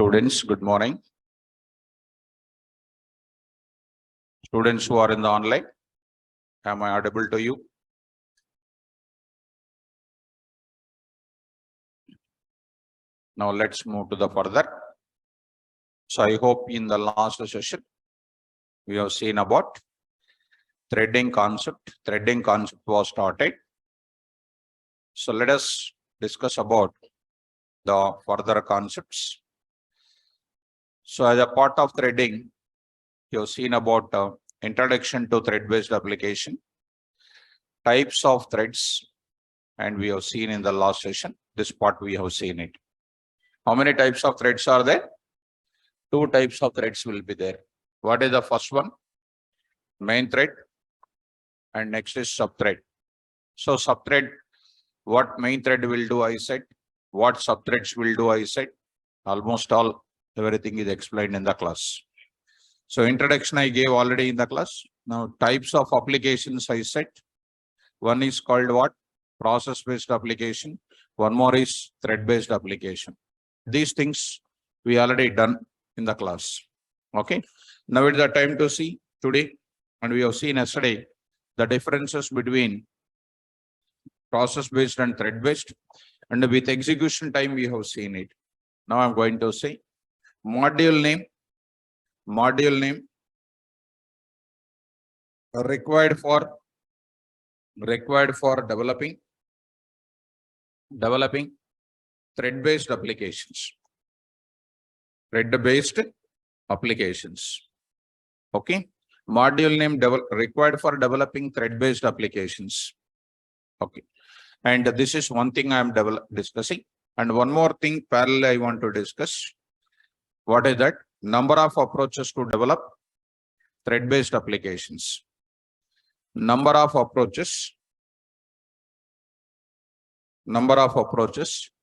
Students, good morning. Students who are in the online, am I audible to you? Now let's move to the further. So I hope in the last session, we have seen about threading concept. Threading concept was started. So let us discuss about the further concepts. So as a part of threading, you have seen about introduction to thread-based application, types of threads, and we have seen in the last session, this part we have seen it. How many types of threads are there? 2 types of threads will be there. What is the first one? Main thread, and next is subthread. So subthread, what main thread will do, I said. What subthreads will do, I said. Almost all, everything is explained in the class. So introduction I gave already in the class. Now types of applications I said. One is called what? Process-based application. One more is thread-based application. These things we already done in the class. Okay. Now it's the time to see today, and we have seen yesterday the differences between process-based and thread-based, and with execution time we have seen it. Now I'm going to say module name required for developing thread-based applications. Thread-based applications. Okay. Module name required for developing thread-based applications. Okay. And this is one thing I am discussing. And one more thing parallel I want to discuss. What is that? Number of approaches to develop thread-based applications. Number of approaches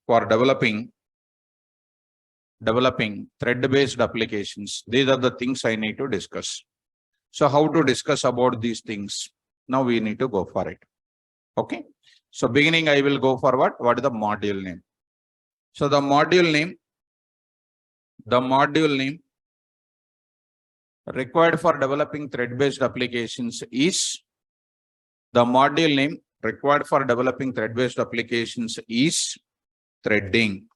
for developing thread-based applications. These are the things I need to discuss. So how to discuss about these things? Now we need to go for it. Okay. So beginning I will go for what? What is the module name? So the module name required for developing thread-based applications is threading.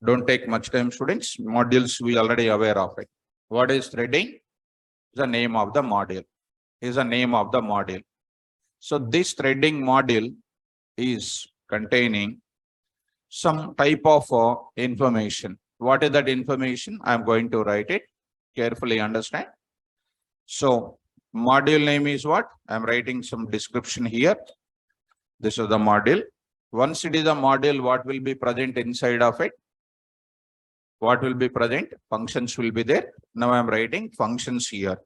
Don't take much time, students. Modules we already aware of it. What is threading? The name of the module. So this threading module is containing some type of information. What is that information? I am going to write it. Carefully understand. So module name is what? I am writing some description here. This is the module. Once it is a module, what will be present inside of it? What will be present? Functions will be there. Now I am writing functions here.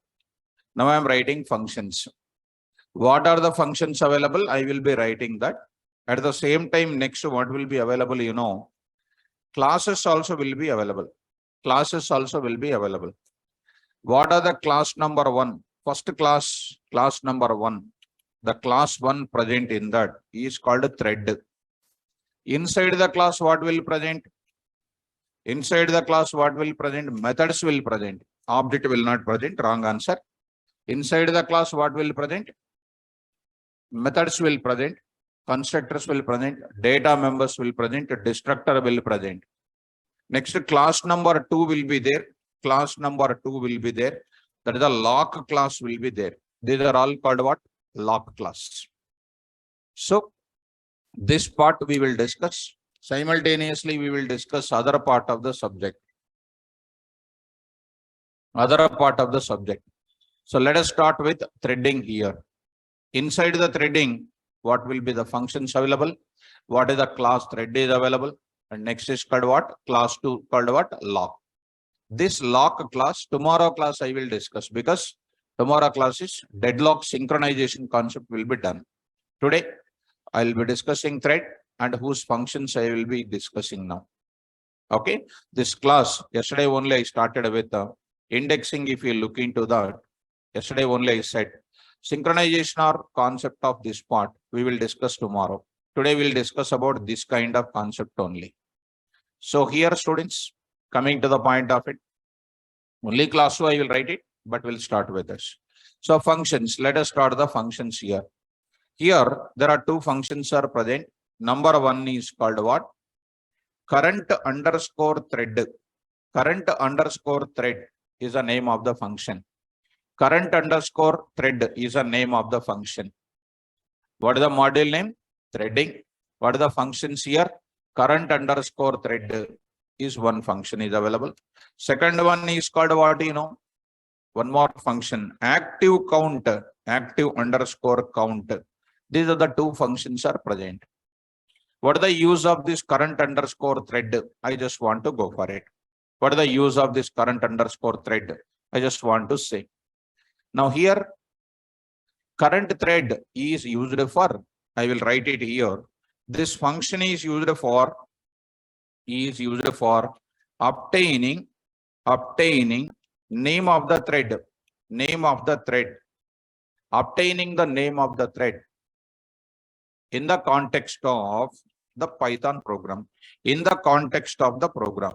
What are the functions available? I will be writing that. At the same time, next what will be available, you know, classes also will be available. What are the class number 1? First class number 1. The class 1 present in that is called thread. Inside the class, what will present? Methods will present. Object will not present. Wrong answer. Inside the class, what will present? Methods will present. Constructors will present. Data members will present. Destructor will present. Next, class number 2 will be there. That is the lock class will be there. These are all called what? Lock class. So this part we will discuss. Simultaneously, we will discuss other part of the subject. So let us start with threading here. Inside the threading, what will be the functions available? What is the class thread is available? And next is called what? Class 2 called what? Lock. This lock class, tomorrow class I will discuss, because tomorrow class is deadlock synchronization concept will be done. Today, I will be discussing thread and whose functions I will be discussing now. Okay. This class, yesterday only I started with the indexing. If you look into that, yesterday only I said synchronization or concept of this part, we will discuss tomorrow. Today we will discuss about this kind of concept only. So here, students, Coming to the point of it, only class 2 I will write it, but we'll start with this. So functions, let us start the functions here. Here, there are two functions are present. Number one is called what? Current underscore thread. Current underscore thread is the name of the function. Current underscore thread is the name of the function. What is the module name? Threading. What are the functions here? Current underscore thread is one function is available. Second one is called what, one more function, active count, active underscore count. These are the two functions are present. What is the use of this current underscore thread? I just want to go for it. What is the use of this current underscore thread? I just want to say. Now here, current thread is used for, I will write it here. This function is used for obtaining name of the thread, obtaining the name of the thread in the context of the Python program, in the context of the program.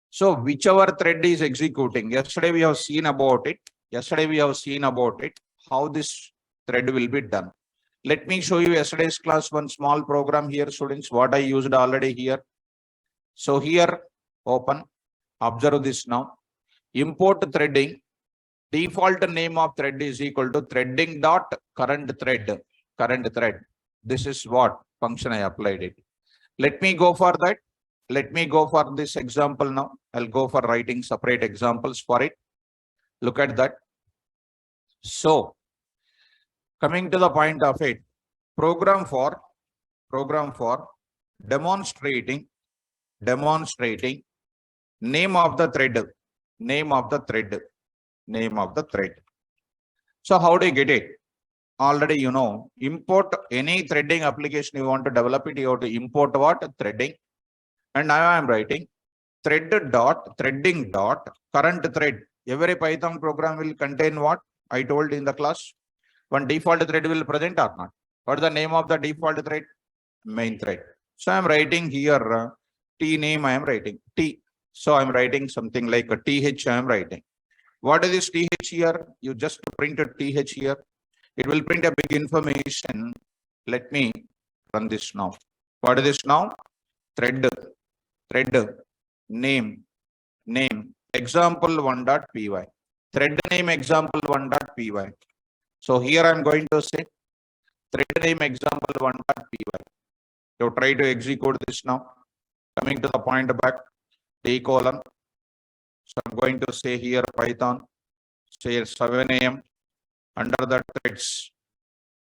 So whichever thread is executing, yesterday we have seen about it, how this thread will be done. Let me show you yesterday's class one small program here, students, what I used already here. So here, open, observe this now. Import threading, default name of thread is equal to threading dot current thread. This is what function I applied it. Let me go for that. Let me go for this example now. I'll go for writing separate examples for it. Look at that. So, coming to the point of it, program for demonstrating name of the thread. So how do you get it? Already import any threading application you want to develop it, you have to import what? Threading. And now I am writing threading dot current thread. Every Python program will contain what? I told in the class. One default thread will present or not. What is the name of the default thread? Main thread. So I am writing here T name, I am writing T. So I am writing something like a TH I am writing. What is this TH here? You just print a TH here. It will print a big information. Let me run this now. What is this now? Thread name example1.py. Thread name example1.py. So here I am going to say thread name example1.py. So try to execute this now. Coming to the point back, T colon. So I'm going to say here Python, say 7 AM. Under the threads,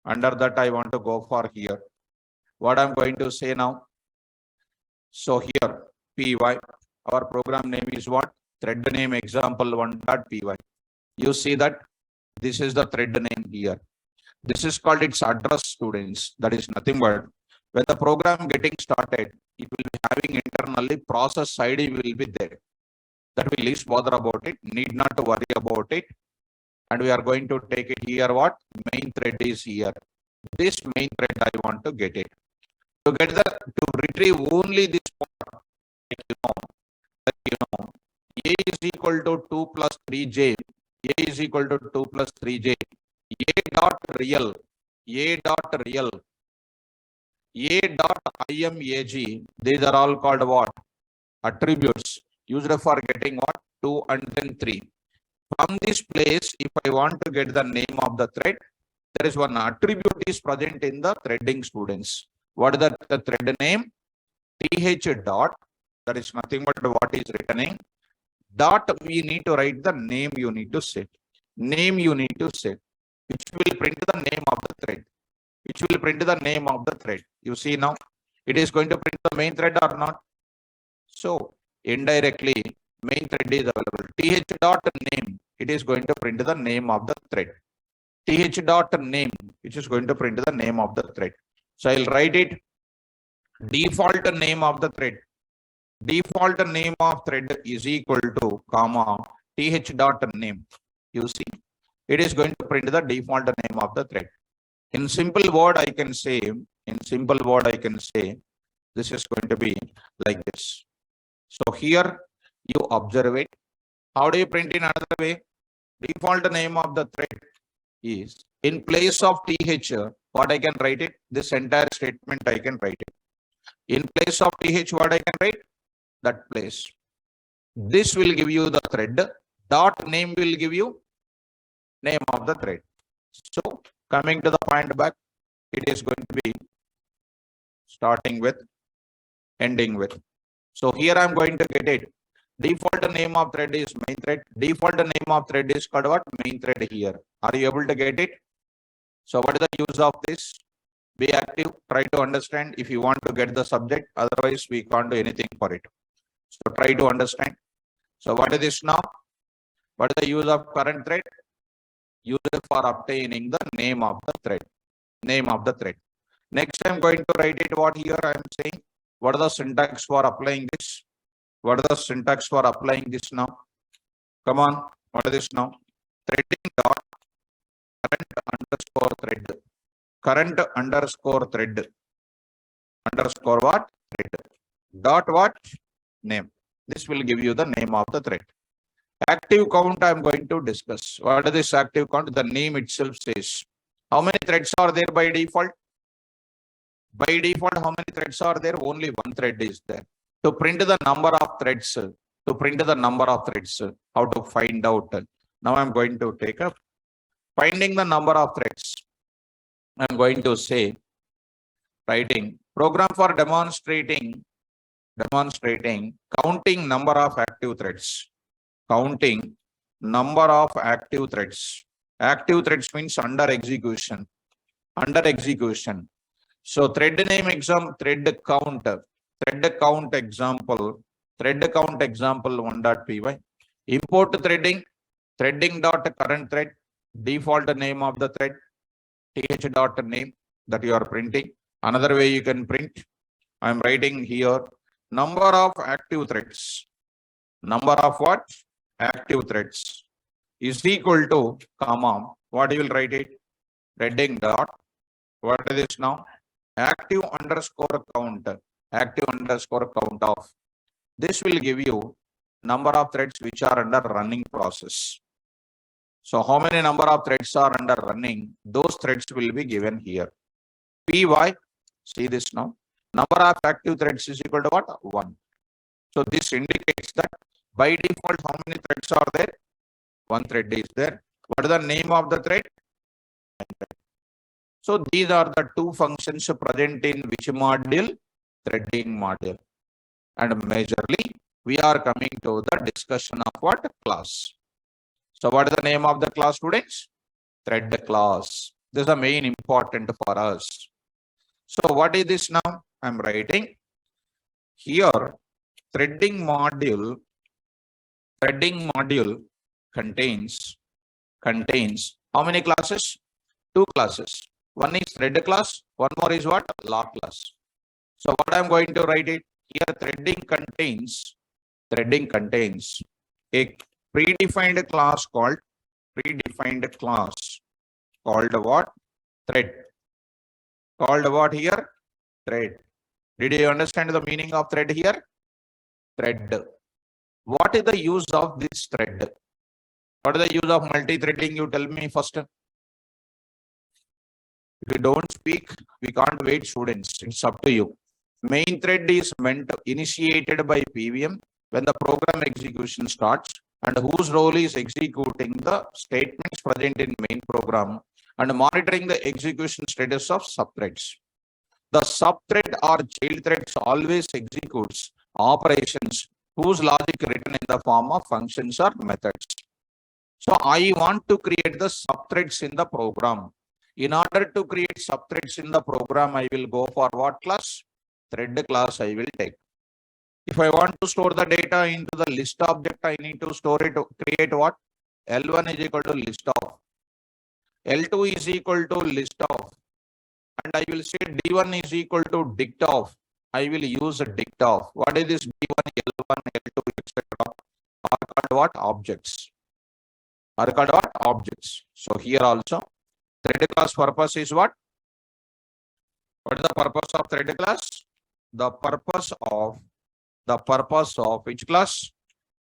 under that I want to go for here. What I'm going to say now? So here py, our program name is what? Thread name example1.py. You see that this is the thread name here. This is called its address, students. That is nothing but when the program getting started, it will be having internally process ID will be there. That we least bother about it, need not to worry about it. And we are going to take it here what? Main thread is here. This main thread I want to get it. To get to retrieve only this part, A is equal to 2 plus 3j. A is equal to 2 plus 3j. A dot real. imag. These are all called what? Attributes used for getting what? 2 and then 3. From this place, if I want to get the name of the thread, there is one attribute is present in the threading, students. What is the thread name? th dot, that is nothing but what is returning. Dot, we need to write the name you need to set. Name you need to set, which will print the name of the thread. You see now, it is going to print the main thread or not. So, indirectly, main thread is available. Th dot name, it is going to print the name of the thread. Th dot name, which is going to print the name of the thread. So I'll write it default name of the thread. Default name of thread is equal to comma th dot name. You see, it is going to print the default name of the thread. In simple word, I can say, this is going to be like this. So here you observe it. How do you print in another way? Default name of the thread is in place of th, what I can write it? This entire statement I can write it. In place of th, what I can write? That place. This will give you the thread. Dot name will give you name of the thread. So coming to the point back, it is going to be starting with, ending with. So here I am going to get it. Default name of thread is main thread. Default name of thread is called what? Main thread here. Are you able to get it? So what is the use of this? Be active, try to understand if you want to get the subject. Otherwise, we can't do anything for it. So try to understand. So what is this now? What is the use of current thread? Use it for obtaining the name of the thread. Name of the thread. Next, I am going to write it what here I am saying. What are the syntax for applying this? What are the syntax for applying this now? Come on, what is this now? Threading dot current underscore thread. Current underscore thread. Underscore what? Thread. Dot what? Name. This will give you the name of the thread. Active count I am going to discuss. What is this active count? The name itself says. How many threads are there by default? By default, how many threads are there? Only one thread is there. To print the number of threads, how to find out? Now I'm going to take up finding the number of threads. I'm going to say writing program for demonstrating counting number of active threads. Counting number of active threads. Active threads means under execution. Under execution. So thread name exam, thread count example 1.py. Import threading dot current thread, default name of the thread, th dot name that you are printing. Another way you can print, I am writing here number of active threads. Number of what? Active threads is equal to comma. What you will write it? Threading dot. What is this now? Active underscore count. Active underscore count of. This will give you number of threads which are under running process. So how many number of threads are under running? Those threads will be given here. Py, see this now. Number of active threads is equal to what? 1. So this indicates that by default, how many threads are there? One thread is there. What is the name of the thread? So these are the two functions present in which module? Threading module. And majorly, we are coming to the discussion of what? Class. So what is the name of the class, students? Thread class. This is the main important for us. So what is this now? I am writing here threading module contains how many classes? 2 classes. One is thread class, one more is what? Law class. So what I am going to write it here, threading contains a predefined class called what? Thread. Called what here? Thread. Did you understand the meaning of thread here? Thread. What is the use of this thread? What is the use of multi-threading? You tell me first. If you don't speak, we can't wait, students. It's up to you. Main thread is initiated by PVM when the program execution starts, and whose role is executing the statements present in main program and monitoring the execution status of subthreads. The subthread or child threads always executes operations whose logic written in the form of functions or methods. So I want to create the subthreads in the program. In order to create subthreads in the program, I will go for what class? Thread class I will take. If I want to store the data into the list object, I need to store it, create what? L1 is equal to list of. L2 is equal to list of. And I will say D1 is equal to dict of. I will use a dict of. What is this D1, L1, L2, etc. are called what? Objects. Are called what? Objects. So here also Thread class purpose is what? What is the purpose of thread class? The purpose of which class?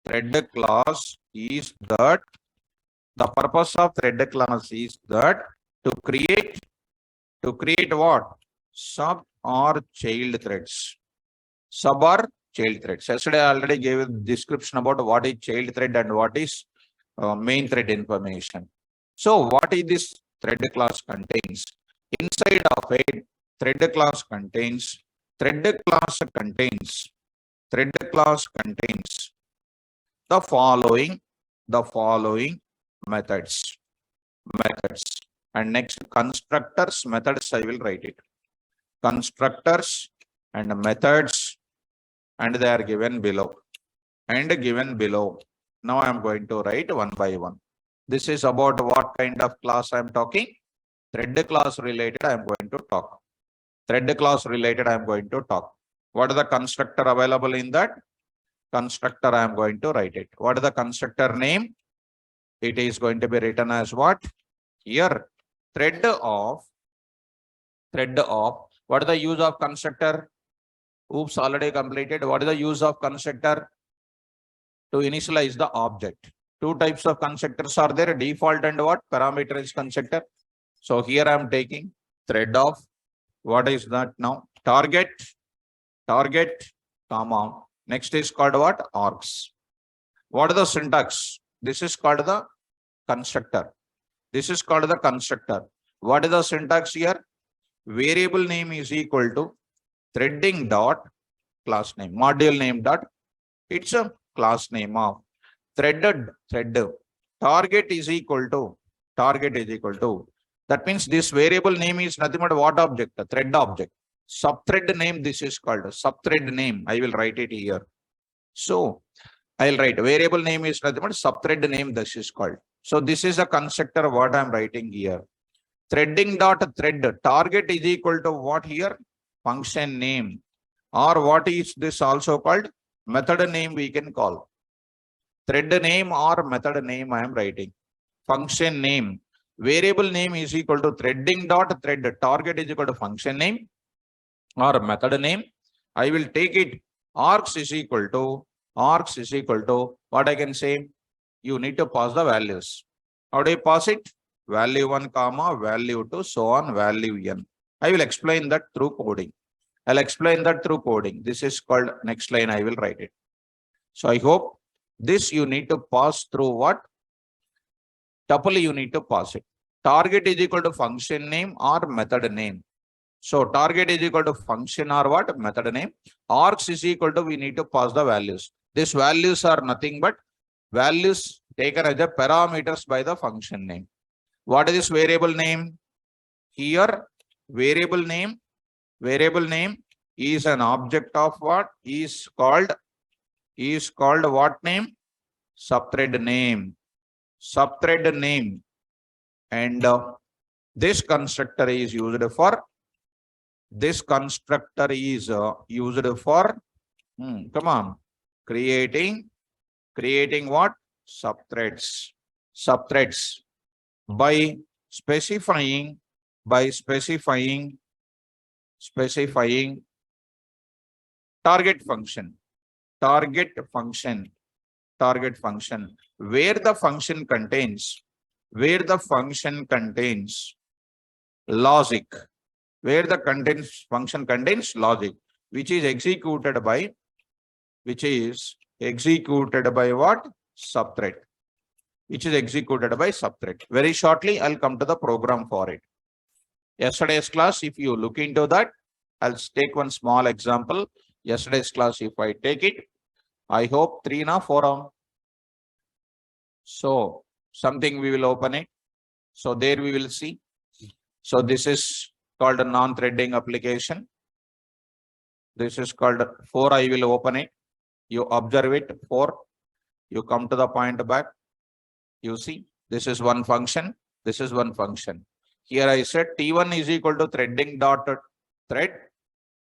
Thread class is that the purpose of thread class is that to create what? Sub or child threads. Sub or child threads. Yesterday I already gave a description about what is child thread and what is main thread information. So what is this thread class contains? Inside of it, thread class contains the following methods. And next, constructors methods I will write it. Constructors and methods, and they are given below. Now I am going to write one by one. This is about what kind of class I am talking. Thread class related I am going to talk. What is the constructor available in that? Constructor I am going to write it. What is the constructor name? It is going to be written as what? Here, thread of. What is the use of constructor? Oops, already completed. What is the use of constructor? To initialize the object. Two types of constructors are there, default and what? Parameterized constructor. So here I am taking thread of, what is that now? Target, comma. Next is called what? Args. What is the syntax? This is called the constructor. What is the syntax here? Variable name is equal to threading dot class name, module name dot. It's a class name of thread. Target is equal to. That means this variable name is nothing but what object? A thread object. Subthread name, this is called subthread name. I will write it here. So I'll write variable name is nothing but subthread name, this is called. So this is a constructor what I'm writing here. Threading dot thread. Target is equal to what here? Function name. Or what is this also called? Method name we can call. Thread name or method name I am writing. Function name. Variable name is equal to threading dot thread. Target is equal to function name or method name. I will take it. Args is equal to what I can say? You need to pass the values. How do you pass it? Value 1, comma, value 2, so on, value n. I will explain that through coding. This is called, next line I will write it. So I hope this you need to pass through what? Tuple you need to pass it. Target is equal to function name or method name. So target is equal to function or what? Method name. Args is equal to, we need to pass the values. These values are nothing but values taken as the parameters by the function name. What is this variable name? Here, variable name is an object of what? Is called what name? Subthread name. And this constructor is used for creating what? Subthreads by specifying target function, where the function contains logic, which is executed by what? Subthread. Very shortly, I'll come to the program for it. Yesterday's class, if you look into that, I'll take one small example. Yesterday's class, if I take it, I hope 3 na 4. So something we will open it. So there we will see. So this is called a non-threading application. This is called 4. I will open it. You observe it. 4. You come to the point back. You see, this is one function. Here I said T1 is equal to threading dot thread.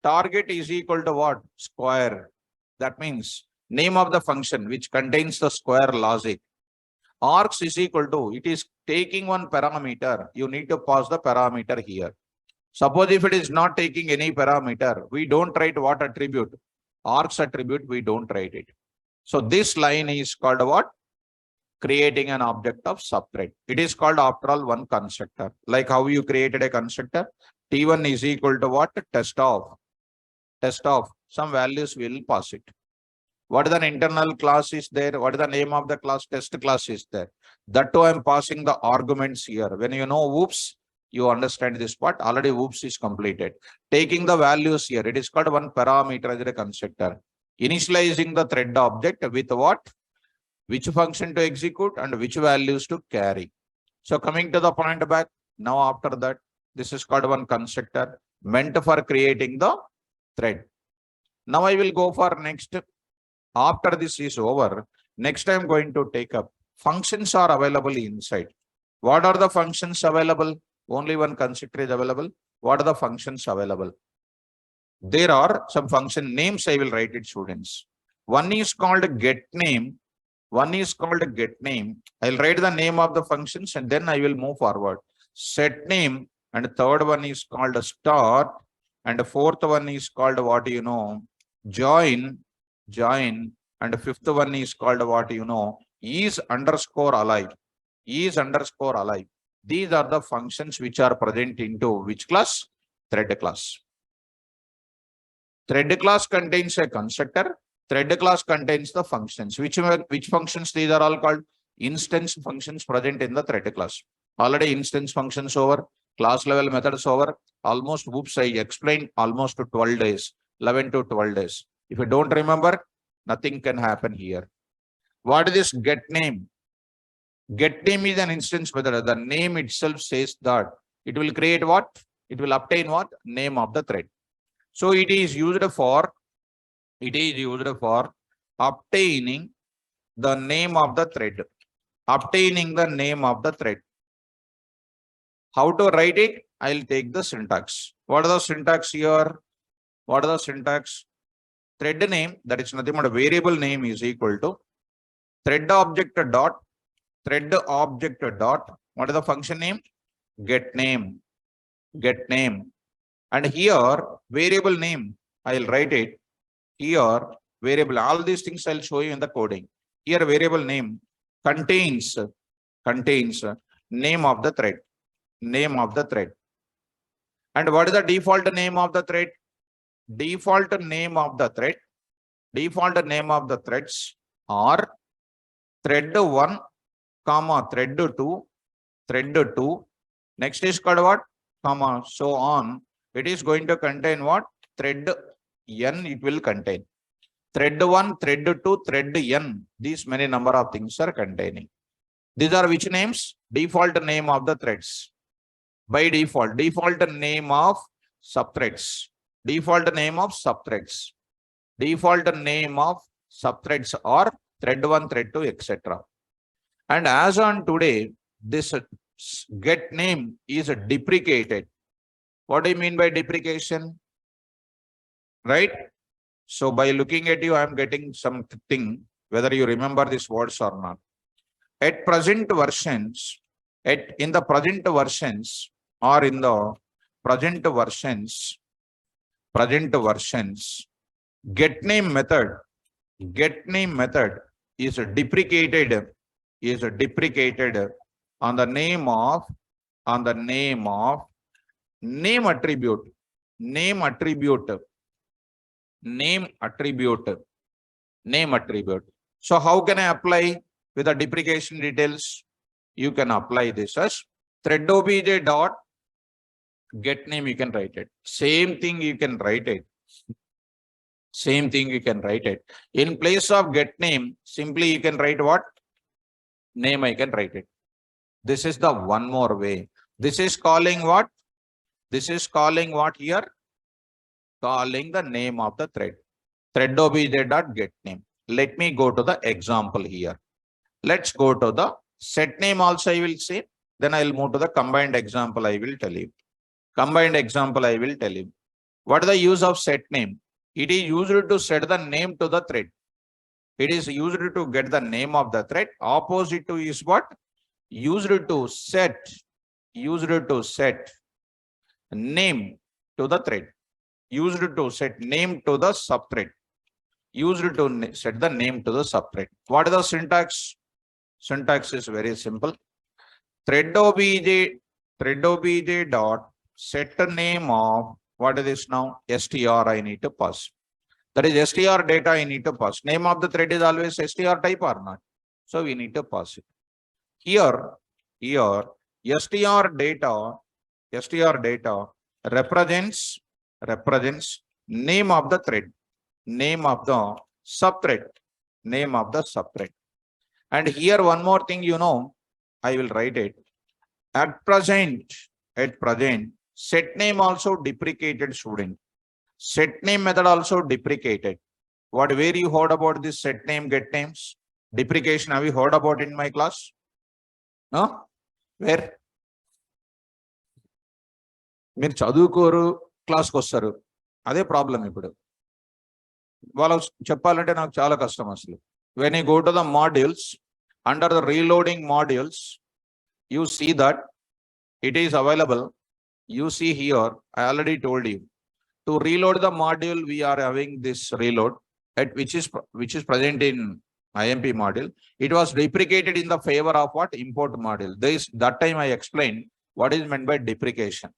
Target is equal to what? Square. That means name of the function which contains the square logic. Args is equal to, it is taking one parameter. You need to pass the parameter here. Suppose if it is not taking any parameter, we don't write what attribute? Args attribute, we don't write it. So this line is called what? Creating an object of subthread. It is called after all one constructor. Like how you created a constructor, T1 is equal to what? Test of. Some values will pass it. What is an internal class is there? What is the name of the class? Test class is there. That too I am passing the arguments here. When you know whoops, you understand this part. Already whoops is completed. Taking the values here, it is called one parameter as a constructor. Initializing the thread object with what? Which function to execute and which values to carry. So coming to the point back, now after that, this is called one constructor meant for creating the thread. Now I will go for next. After this is over, next I am going to take up functions are available inside. What are the functions available? Only one constructor is available. What are the functions available? There are some function names. I will write it, students. One is called get name. One is called get name. I'll write the name of the functions and then I will move forward. Set name, and third one is called start, and the fourth one is called what you know, join, and the fifth one is called what you know, is underscore alive. These are the functions which are present into which class? Thread class. Thread class contains a constructor. Thread class contains the functions. Which functions? These are all called instance functions present in the thread class. Already instance functions over, class level methods over. Almost, whoops, I explained almost to 12 days, 11 to 12 days. If you don't remember, nothing can happen here. What is this get name? Get name is an instance method. The name itself says that it will create what? It will obtain what? Name of the thread. So it is used for obtaining the name of the thread. Obtaining the name of the thread. How to write it? I'll take the syntax. What are the syntax here? What are the syntax? Thread name, that is nothing but a variable name, is equal to thread object dot, what is the function name? Get name. And here variable name, I'll write it here. Variable, all these things I'll show you in the coding. Here variable name contains name of the thread. And what is the default name of the thread? Default name of the threads are thread 1, thread 2. Next is called what? Comma, so on. It is going to contain what? Thread n, it will contain. Thread 1, thread 2, thread n. These many number of things are containing. These are which names? Default name of the threads. By default name of subthreads. Default name of subthreads are thread 1, thread 2, etc. And as on today, this get name is deprecated. What do you mean by deprecation? Right? So by looking at you, I am getting something, whether you remember these words or not. At present versions, in the present versions, get name method is deprecated on the name of name attribute. So how can I apply with the deprecation details? You can apply this as thread obj dot get name. You can write it. Same thing you can write it. In place of get name, simply you can write what? Name, I can write it. This is the one more way. This is calling what? Here? Calling the name of the thread. Thread obj dot get name. Let me go to the example here. Let's go to the set name also I will say. Then I will move to the combined example I will tell you. What is the use of set name? It is used to set the name to the thread. It is used to get the name of the thread. Opposite to is what? Used to set name to the thread. Used to set name to the subthread. Used to set the name to the subthread. What is the syntax? Syntax is very simple. Thread obj dot set name of, what is this now? Str I need to pass. That is str data I need to pass. Name of the thread is always str type or not. So we need to pass it. Here str data represents name of the thread, name of the subthread, name of the subthread. And here one more thing, I will write it. At present, set name also deprecated, student. Set name method also deprecated. Where you heard about this set name, get names? Deprecation, have you heard about in my class? No? Where? మీరు చదువుకోరు క్లాస్కి వస్తారు, అదే problem. ఇప్పుడు వాళ్ళకు చెప్పాలంటే నాకు చాలా కష్టం అసలు. When you go to the modules, under the reloading modules, you see that it is available. You see here, I already told you, to reload the module we are having this reload at which is present in IMP module. It was deprecated in the favor of what? Import module. That time I explained what is meant by deprecation.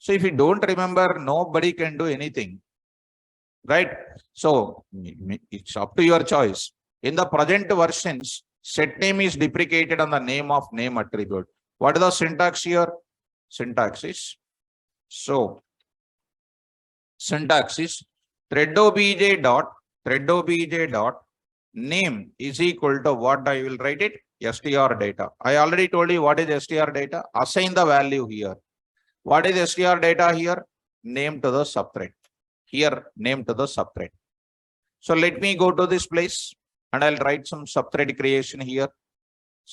So if you don't remember, nobody can do anything, right? So it's up to your choice. In the present versions, set name is deprecated on the name of name attribute. What is the syntax here? Syntax is thread obj dot name is equal to what? I will write it, str data. I already told you what is str data. Assign the value here. What is str data here? Name to the subthread. Here, name to the subthread. So let me go to this place and I'll write some subthread creation here.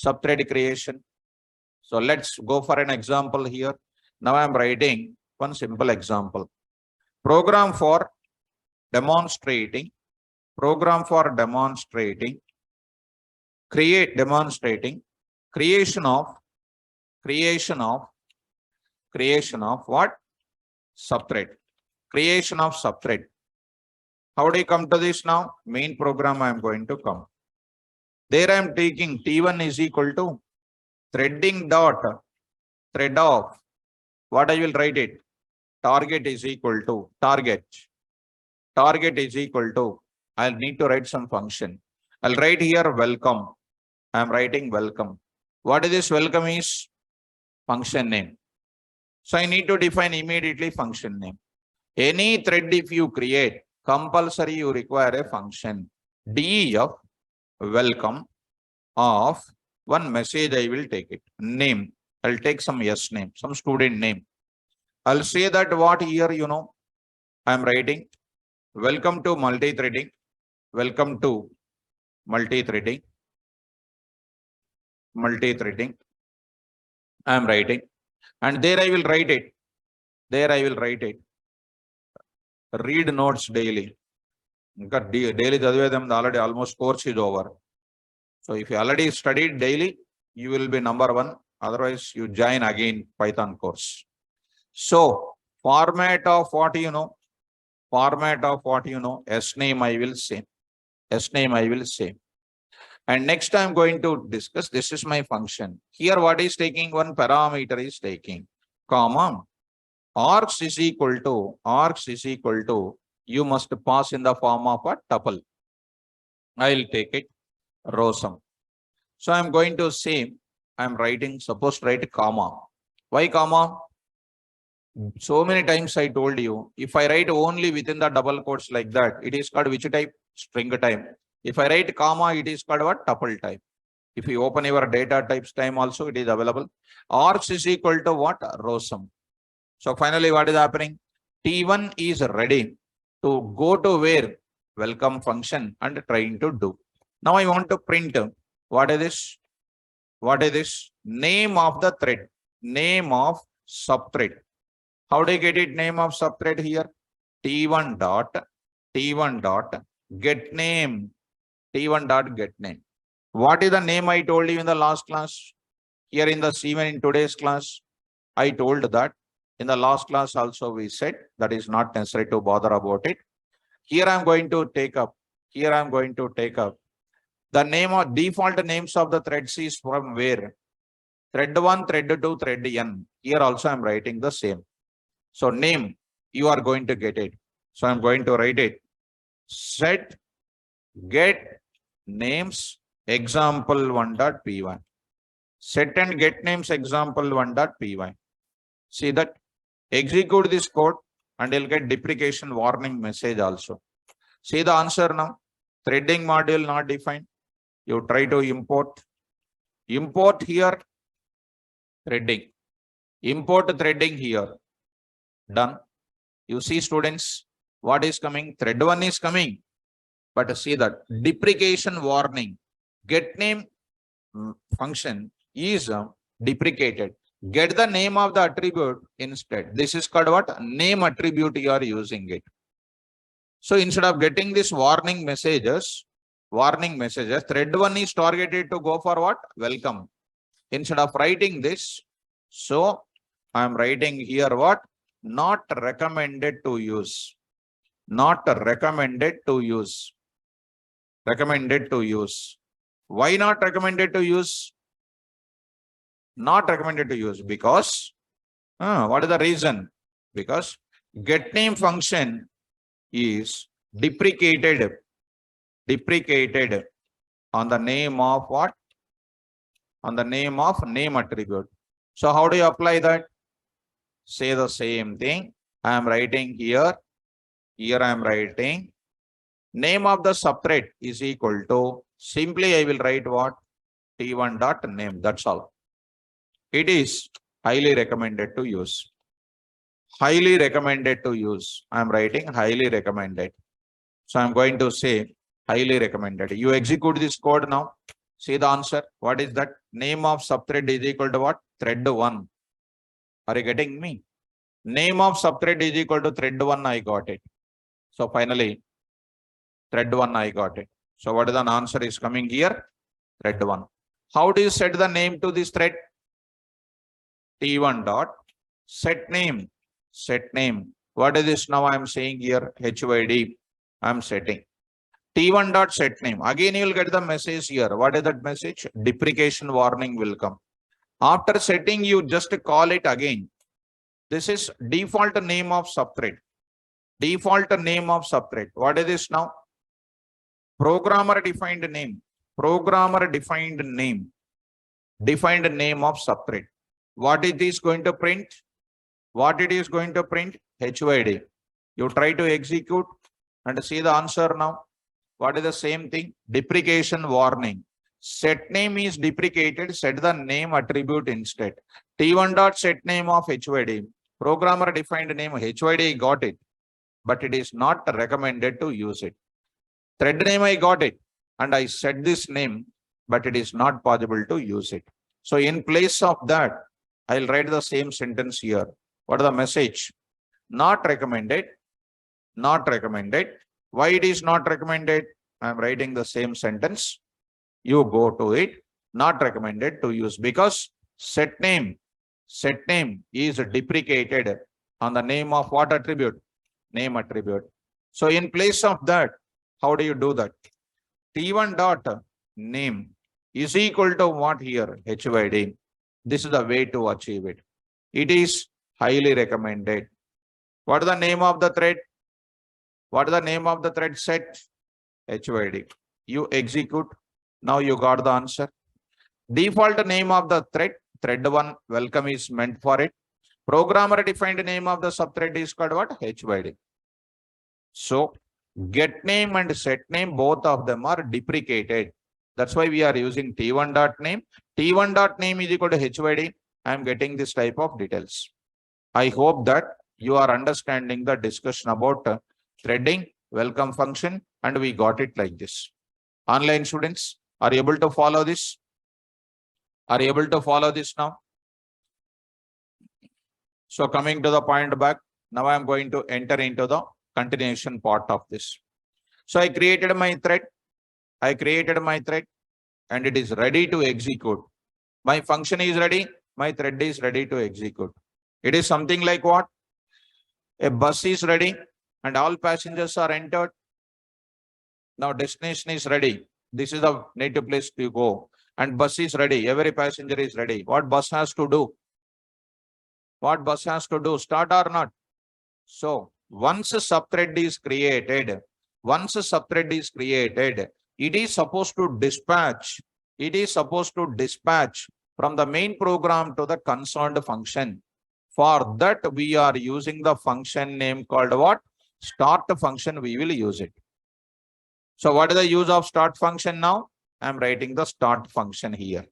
Subthread creation. So let's go for an example here. Now I'm writing one simple example. Program for demonstrating, creation of what? Subthread. Creation of subthread. How do you come to this now? Main program I am going to come. There I am taking T1 is equal to threading dot thread of what? I will write it. Target is equal to target is equal to, I'll need to write some function. I'll write here welcome. I'm writing welcome. What is this welcome is? Function name. So I need to define immediately function name. Any thread if you create, compulsory you require a function. def welcome of one message I will take it. Name. I'll take some yes name, some student name. I'll say that what here, I'm writing welcome to multi-threading. Welcome to multi-threading. I'm writing. And there I will write it. Read notes daily. Daily already almost course is over. So if you already studied daily, you will be number one. Otherwise, you join again Python course. So format of what you know. S name I will say. And next I'm going to discuss, this is my function. Here what is taking? One parameter is taking, comma, args is equal to, you must pass in the form of a tuple. I'll take it, row sum. So I'm going to say, I'm writing, suppose write comma. Why comma? So many times I told you, if I write only within the double quotes like that, it is called which type? String type. If I write comma, it is called what? Tuple type. If you open your data types time also, it is available. Args is equal to what? Row sum. So finally, what is happening? T1 is ready to go to where? Welcome function and trying to do. Now I want to print. What is this? Name of the thread. Name of subthread. How do you get it? Name of subthread here? T1 dot get name T1 dot get name. What is the name I told you in the last class? Here in the even in today's class, I told that. In the last class also we said that is not necessary to bother about it. Here I am going to take up. Here I am going to take up. The name of default names of the threads is from where? Thread 1, thread 2, thread n. Here also I am writing the same. So name, you are going to get it. So I'm going to write it. Set get names example1.py. Set and get names example1.py. See that? Execute this code and you'll get deprecation warning message also. See the answer now. Threading module not defined. You try to import. Import here. Threading. Import threading here. Done. You see students, what is coming? Thread 1 is coming. But see that deprecation warning. Get name function is deprecated. Get the name of the attribute instead. This is called what? Name attribute you are using it. So instead of getting this warning messages, thread 1 is targeted to go for what? Welcome. Instead of writing this, so I am writing here what? Not recommended to use. Not recommended to use. Recommended to use. Why not recommended to use? Not recommended to use because what is the reason? Because get name function is deprecated on the name of what? On the name of name attribute. So how do you apply that? Say the same thing. I am writing here. Here I am writing name of the subthread is equal to, simply I will write what? T1 dot name. That's all. It is highly recommended to use. Highly recommended to use. I am writing highly recommended. So I am going to say highly recommended. You execute this code now. See the answer. What is that? Name of subthread is equal to what? Thread 1. Are you getting me? Name of subthread is equal to thread 1. I got it. So finally, thread 1 I got it. So what is the answer is coming here? Thread 1. How do you set the name to this thread? T1 dot set name. Set name. What is this now? I am saying here HYD. I am setting. T1 dot set name. Again, you will get the message here. What is that message? Deprecation warning will come. After setting, you just call it again. This is default name of subthread. Default name of subthread. What is this now? Programmer defined name. Programmer defined name. Defined name of subthread. What it is going to print? What it is going to print? HYD. You try to execute and see the answer now. What is the same thing? Deprecation warning. Set name is deprecated. Set the name attribute instead. T1 dot set name of HYD. Programmer defined name HYD got it, but it is not recommended to use it. Thread name I got it and I set this name, but it is not possible to use it. So in place of that, I'll write the same sentence here. What is the message? Not recommended. Not recommended. Why it is not recommended? I'm writing the same sentence. You go to it. Not recommended to use because set name is deprecated on the name of what attribute? Name attribute. So in place of that, how do you do that? T1 dot name is equal to what here? HYD. This is the way to achieve it. It is highly recommended. What is the name of the thread? What is the name of the thread set? HYD. You execute. Now you got the answer. Default name of the thread, thread 1, welcome is meant for it. Programmer defined name of the subthread is called what? HYD. So get name and set name, both of them are deprecated. That's why we are using T1 dot name. T1 dot name is equal to HYD. I am getting this type of details. I hope that you are understanding the discussion about threading, welcome function, and we got it like this. Online students, are you able to follow this? Are you able to follow this now? So coming to the point back, now I am going to enter into the continuation part of this. So I created my thread. I created my thread and it is ready to execute. My function is ready, my thread is ready to execute. It is something like what? A bus is ready and all passengers are entered. Now destination is ready. This is the native place to go. And bus is ready. Every passenger is ready. What bus has to do? What bus has to do? Start or not? So once a subthread is created, it is supposed to dispatch. It is supposed to dispatch from the main program to the concerned function. For that, we are using the function name called what? Start function. We will use it. So what is the use of start function now? I am writing the start function here.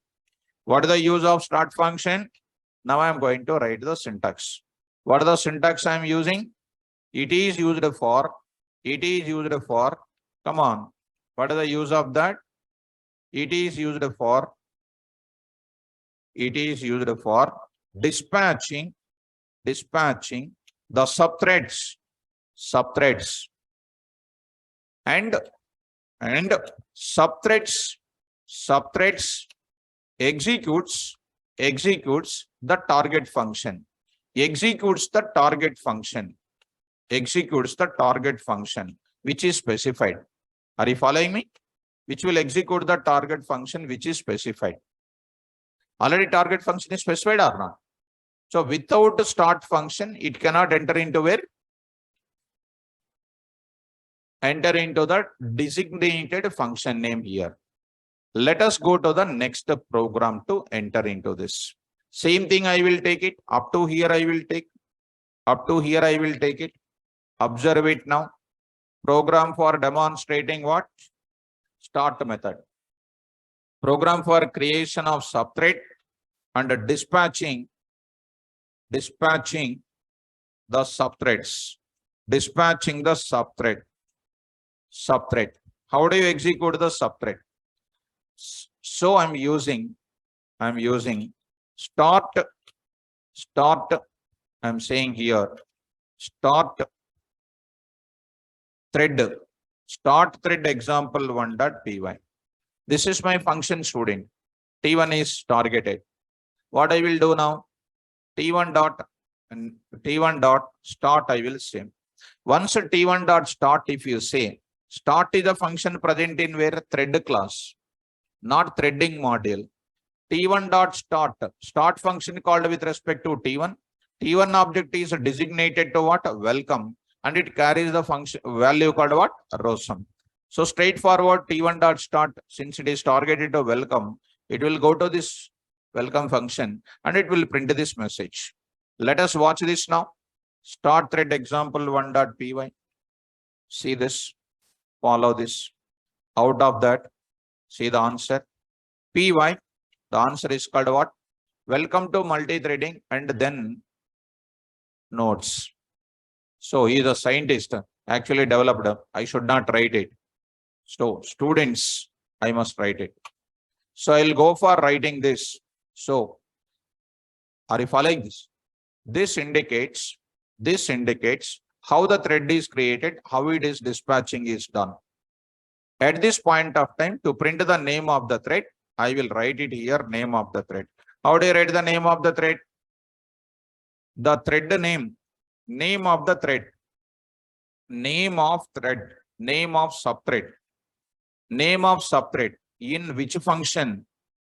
What is the use of start function? Now I am going to write the syntax. What is the syntax I am using? It is used for, come on. What is the use of that? It is used for dispatching the subthreads and subthreads executes the target function, which is specified. Are you following me? Which will execute the target function which is specified. Already target function is specified or not? So without start function, it cannot enter into where? Enter into the designated function name here. Let us go to the next program to enter into this. Same thing I will take it. Up to here I will take. it. Observe it now. Program for demonstrating what? Start method. Program for creation of subthread and dispatching the subthreads. Subthread. How do you execute the subthread? So I'm using start. I'm saying here start thread example 1.py. This is my function student. T1 is targeted. What I will do now? T1 dot start I will say. Once T1 dot start, if you say start is a function present in where? Thread class, not threading module. T1 dot start function called with respect to T1. T1 object is designated to what? Welcome, and it carries the function value called what? ROSUM. So straightforward, T1 dot start, since it is targeted to welcome, it will go to this welcome function and it will print this message. Let us watch this now. Start thread example 1.py. See this, follow this. Out of that, see the answer. Py, the answer is called what? Welcome to multi-threading and then nodes. So he is a scientist, actually developed. I should not write it. So students, I must write it. So I'll go for writing this. So are you following this? This indicates how the thread is created, how it is dispatching is done. At this point of time, to print the name of the thread, I will write it here, name of the thread. How do you write the name of the thread? The thread name of the thread, name of subthread, in which function?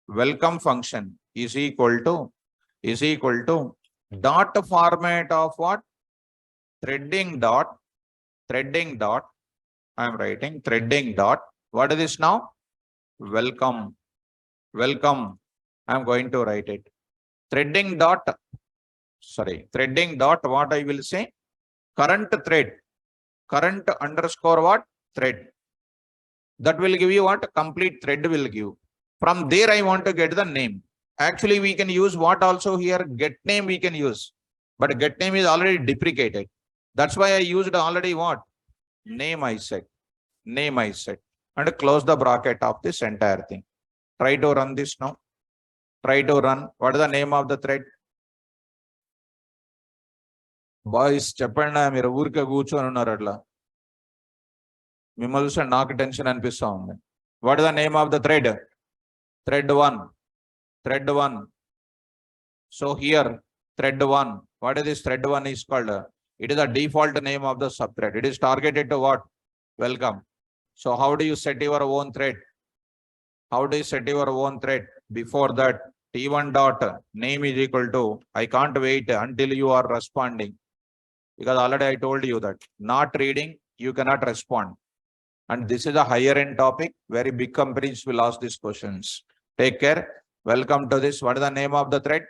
Welcome function is equal to dot format of what? Threading dot. I am writing threading dot. What is this now? Welcome. I am going to write it. Threading dot. What I will say? Current thread. Current underscore what? Thread. That will give you what? Complete thread will give. From there, I want to get the name. Actually, we can use what also here? Get name we can use. But get name is already deprecated. That's why I used already what? Name I said. And close the bracket of this entire thing. Try to run this now. What is the name of the thread? Boys, చెప్పండి మీరు ఊరికే కూర్చొని ఉన్నారు అట్లా. మిమ్మల్ని చూస్తే నాకు tension అనిపిస్తా ఉంది. What is the name of the thread? Thread 1. Thread 1. So here, thread 1. What is this thread 1 is called? It is a default name of the subthread. It is targeted to what? Welcome. So how do you set your own thread? How do you set your own thread? Before that, T1 dot name is equal to, I can't wait until you are responding. Because already I told you that not reading, you cannot respond. And this is a higher end topic. Very big companies will ask these questions. Take care. Welcome to this. What is the name of the thread?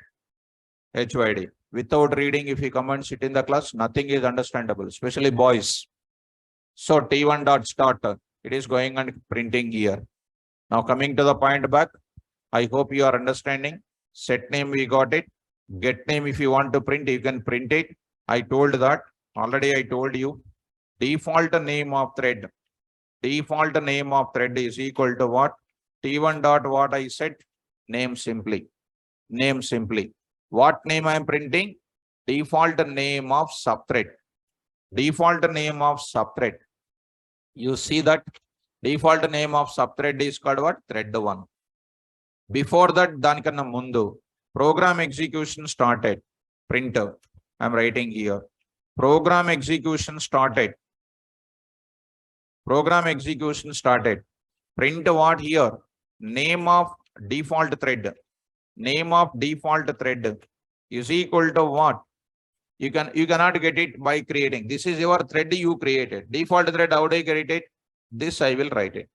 HYD. Without reading, if you come and sit in the class, nothing is understandable, especially boys. So T1 dot start, it is going and printing here. Now coming to the point back, I hope you are understanding. Set name, we got it. Get name, if you want to print, you can print it. I told that. Already I told you. Default name of thread. Default name of thread is equal to what? T1 dot what I said? Name simply. Name simply. What name I am printing? Default name of subthread. Default name of subthread. You see that default name of subthread is called what? Thread 1. Before that, danikana mundu, program execution started. Printer. I am writing here. Program execution started. Program execution started. Print what here? Name of default thread. Name of default thread is equal to what? You cannot get it by creating. This is your thread you created. Default thread, how do I create it? This I will write it.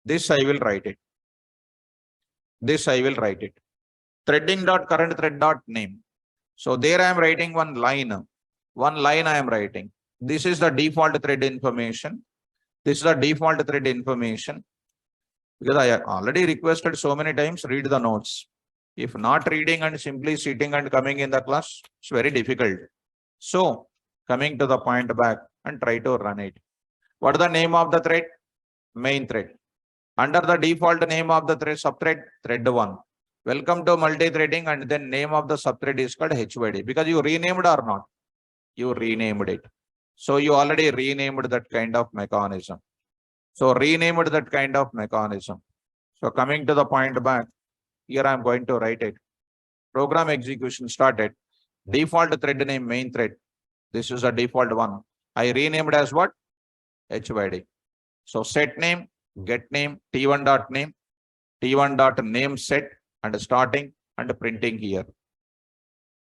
This I will write it. This I will write it. Threading dot current thread dot name. So there I am writing one line. One line I am writing. This is the default thread information. This is the default thread information. Because I already requested so many times, read the notes. If not reading and simply sitting and coming in the class, it's very difficult. So coming to the point back and try to run it. What is the name of the thread? Main thread. Under the default name of the thread, subthread, thread 1. Welcome to multi-threading, and then name of the subthread is called HYD. Because you renamed or not? You renamed it. So you already renamed that kind of mechanism. So renamed that kind of mechanism. So coming to the point back, here I am going to write it. Program execution started. Default thread name main thread. This is a default one. I renamed as what? HYD. So set name, get name, T1 dot name, T1 dot name set, and starting and printing here.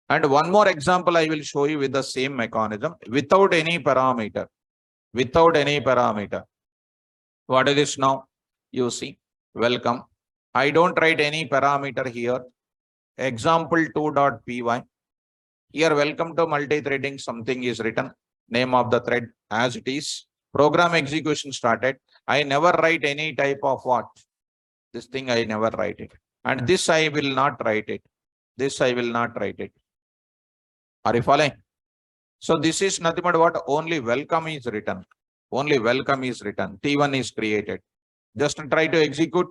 And one more example I will show you with the same mechanism without any parameter. Without any parameter. What is this now? You see, welcome. I don't write any parameter here. Example 2.py. Here, welcome to multi-threading. Something is written. Name of the thread as it is. Program execution started. I never write any type of what? This thing I never write it. And this I will not write it. This I will not write it. Are you following? So this is nothing but what? Only welcome is written. Only welcome is written. T1 is created. Just try to execute.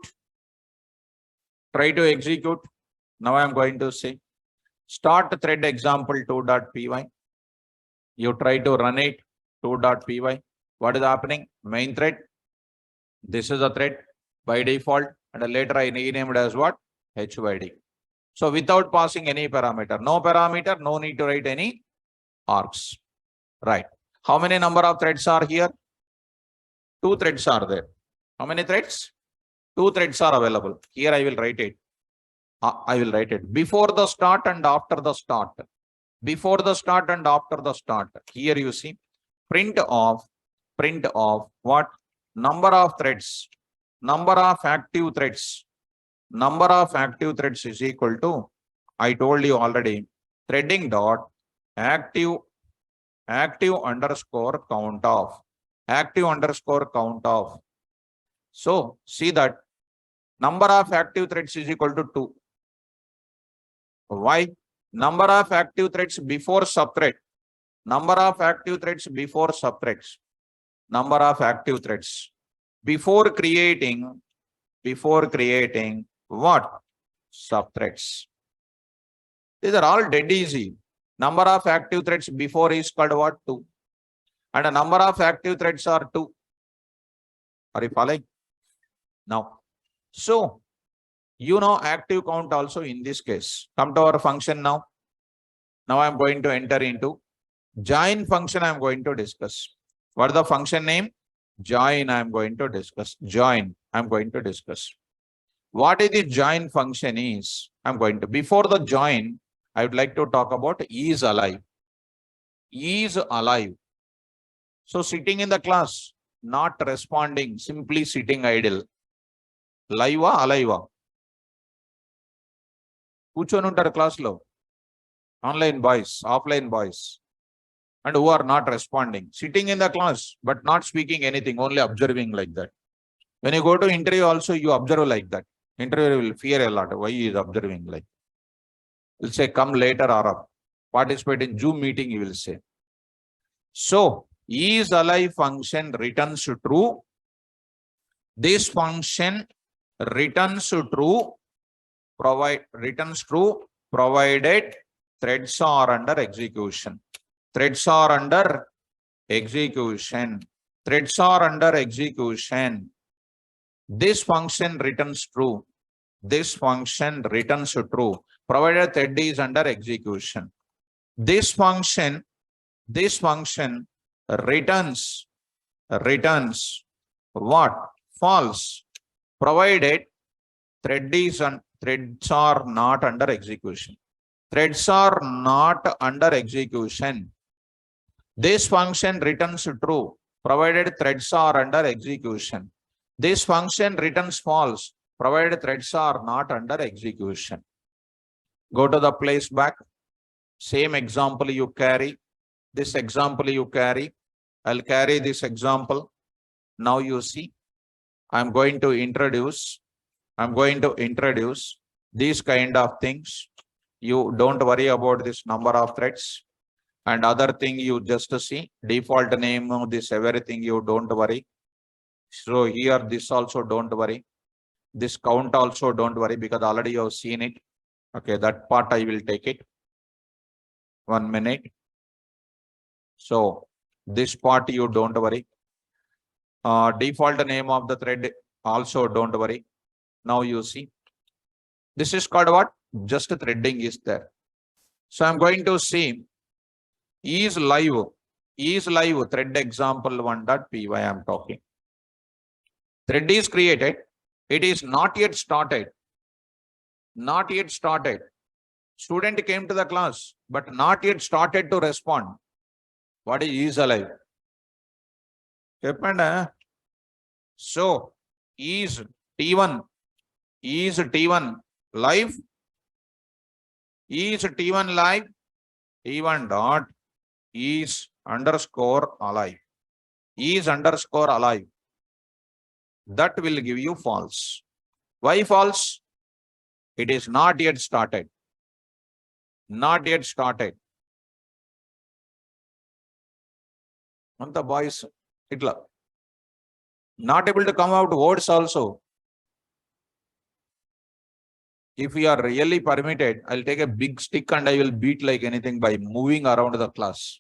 Try to execute. Now I am going to say start thread example 2.py. You try to run it 2.py. What is happening? Main thread. This is a thread by default, and later I renamed as what? HYD. So without passing any parameter, no parameter, no need to write any args. Right. How many number of threads are here? 2 threads are there. How many threads? 2 threads are available. Here I will write it. I will write it before the start and after the start. Before the start and after the start. Here you see print of what? Number of threads. Number of active threads. Number of active threads is equal to, I told you already, threading dot active underscore count of. Active underscore count of. So see that number of active threads is equal to 2. Why? Number of active threads before subthread. Number of active threads before subthreads. Number of active threads. Before creating what? Subthreads. These are all dead easy. Number of active threads before is called what? 2. And a number of active threads are 2. Are you following? Now, so you know active count also in this case. Come to our function now. Now I am going to enter into join function. I am going to discuss. What is the function name? Join. I am going to discuss. Join. I am going to discuss. What is the join function is? I'm going to, before the join, I would like to talk about is alive. Is alive. So sitting in the class, not responding, simply sitting idle. Live alive. కూర్చొని ఉంటారు class లో. Online boys, offline boys, and who are not responding, sitting in the class, but not speaking anything, only observing like that. When you go to interview also, you observe like that. Interviewer will fear a lot. Why he is observing like? Will say, come later or participate in Zoom meeting, he will say. So, is alive function returns true. This function returns true, returns true, provided threads are under execution. Threads are under execution. Threads are under execution. This function returns true. This function returns true, provided thread is under execution. This function returns what? False, provided threads are not under execution. Threads are not under execution. This function returns true, provided threads are under execution. This function returns false, provided threads are not under execution. Go to the place back. Same example you carry. This example you carry. I'll carry this example. Now you see, I'm going to introduce these kind of things. You don't worry about this number of threads and other thing. You just see default name, this everything you don't worry. So here this also don't worry. This count also don't worry, because already you have seen it. Okay, that part I will take it. 1 minute. So this part you don't worry. Default name of the thread also don't worry. Now you see, this is called what? Just threading is there. So I'm going to see is live thread example 1.py. I am talking. Thread is created. It is not yet started. Not yet started. Student came to the class, but not yet started to respond. What is alive? So is T1 live? Is T1 live? T1 dot is underscore alive. Is underscore alive. That will give you false. Why false? It is not yet started. Not yet started. And the boys, Hitler. Not able to come out words also. If we are really permitted, I'll take a big stick and I will beat like anything by moving around the class.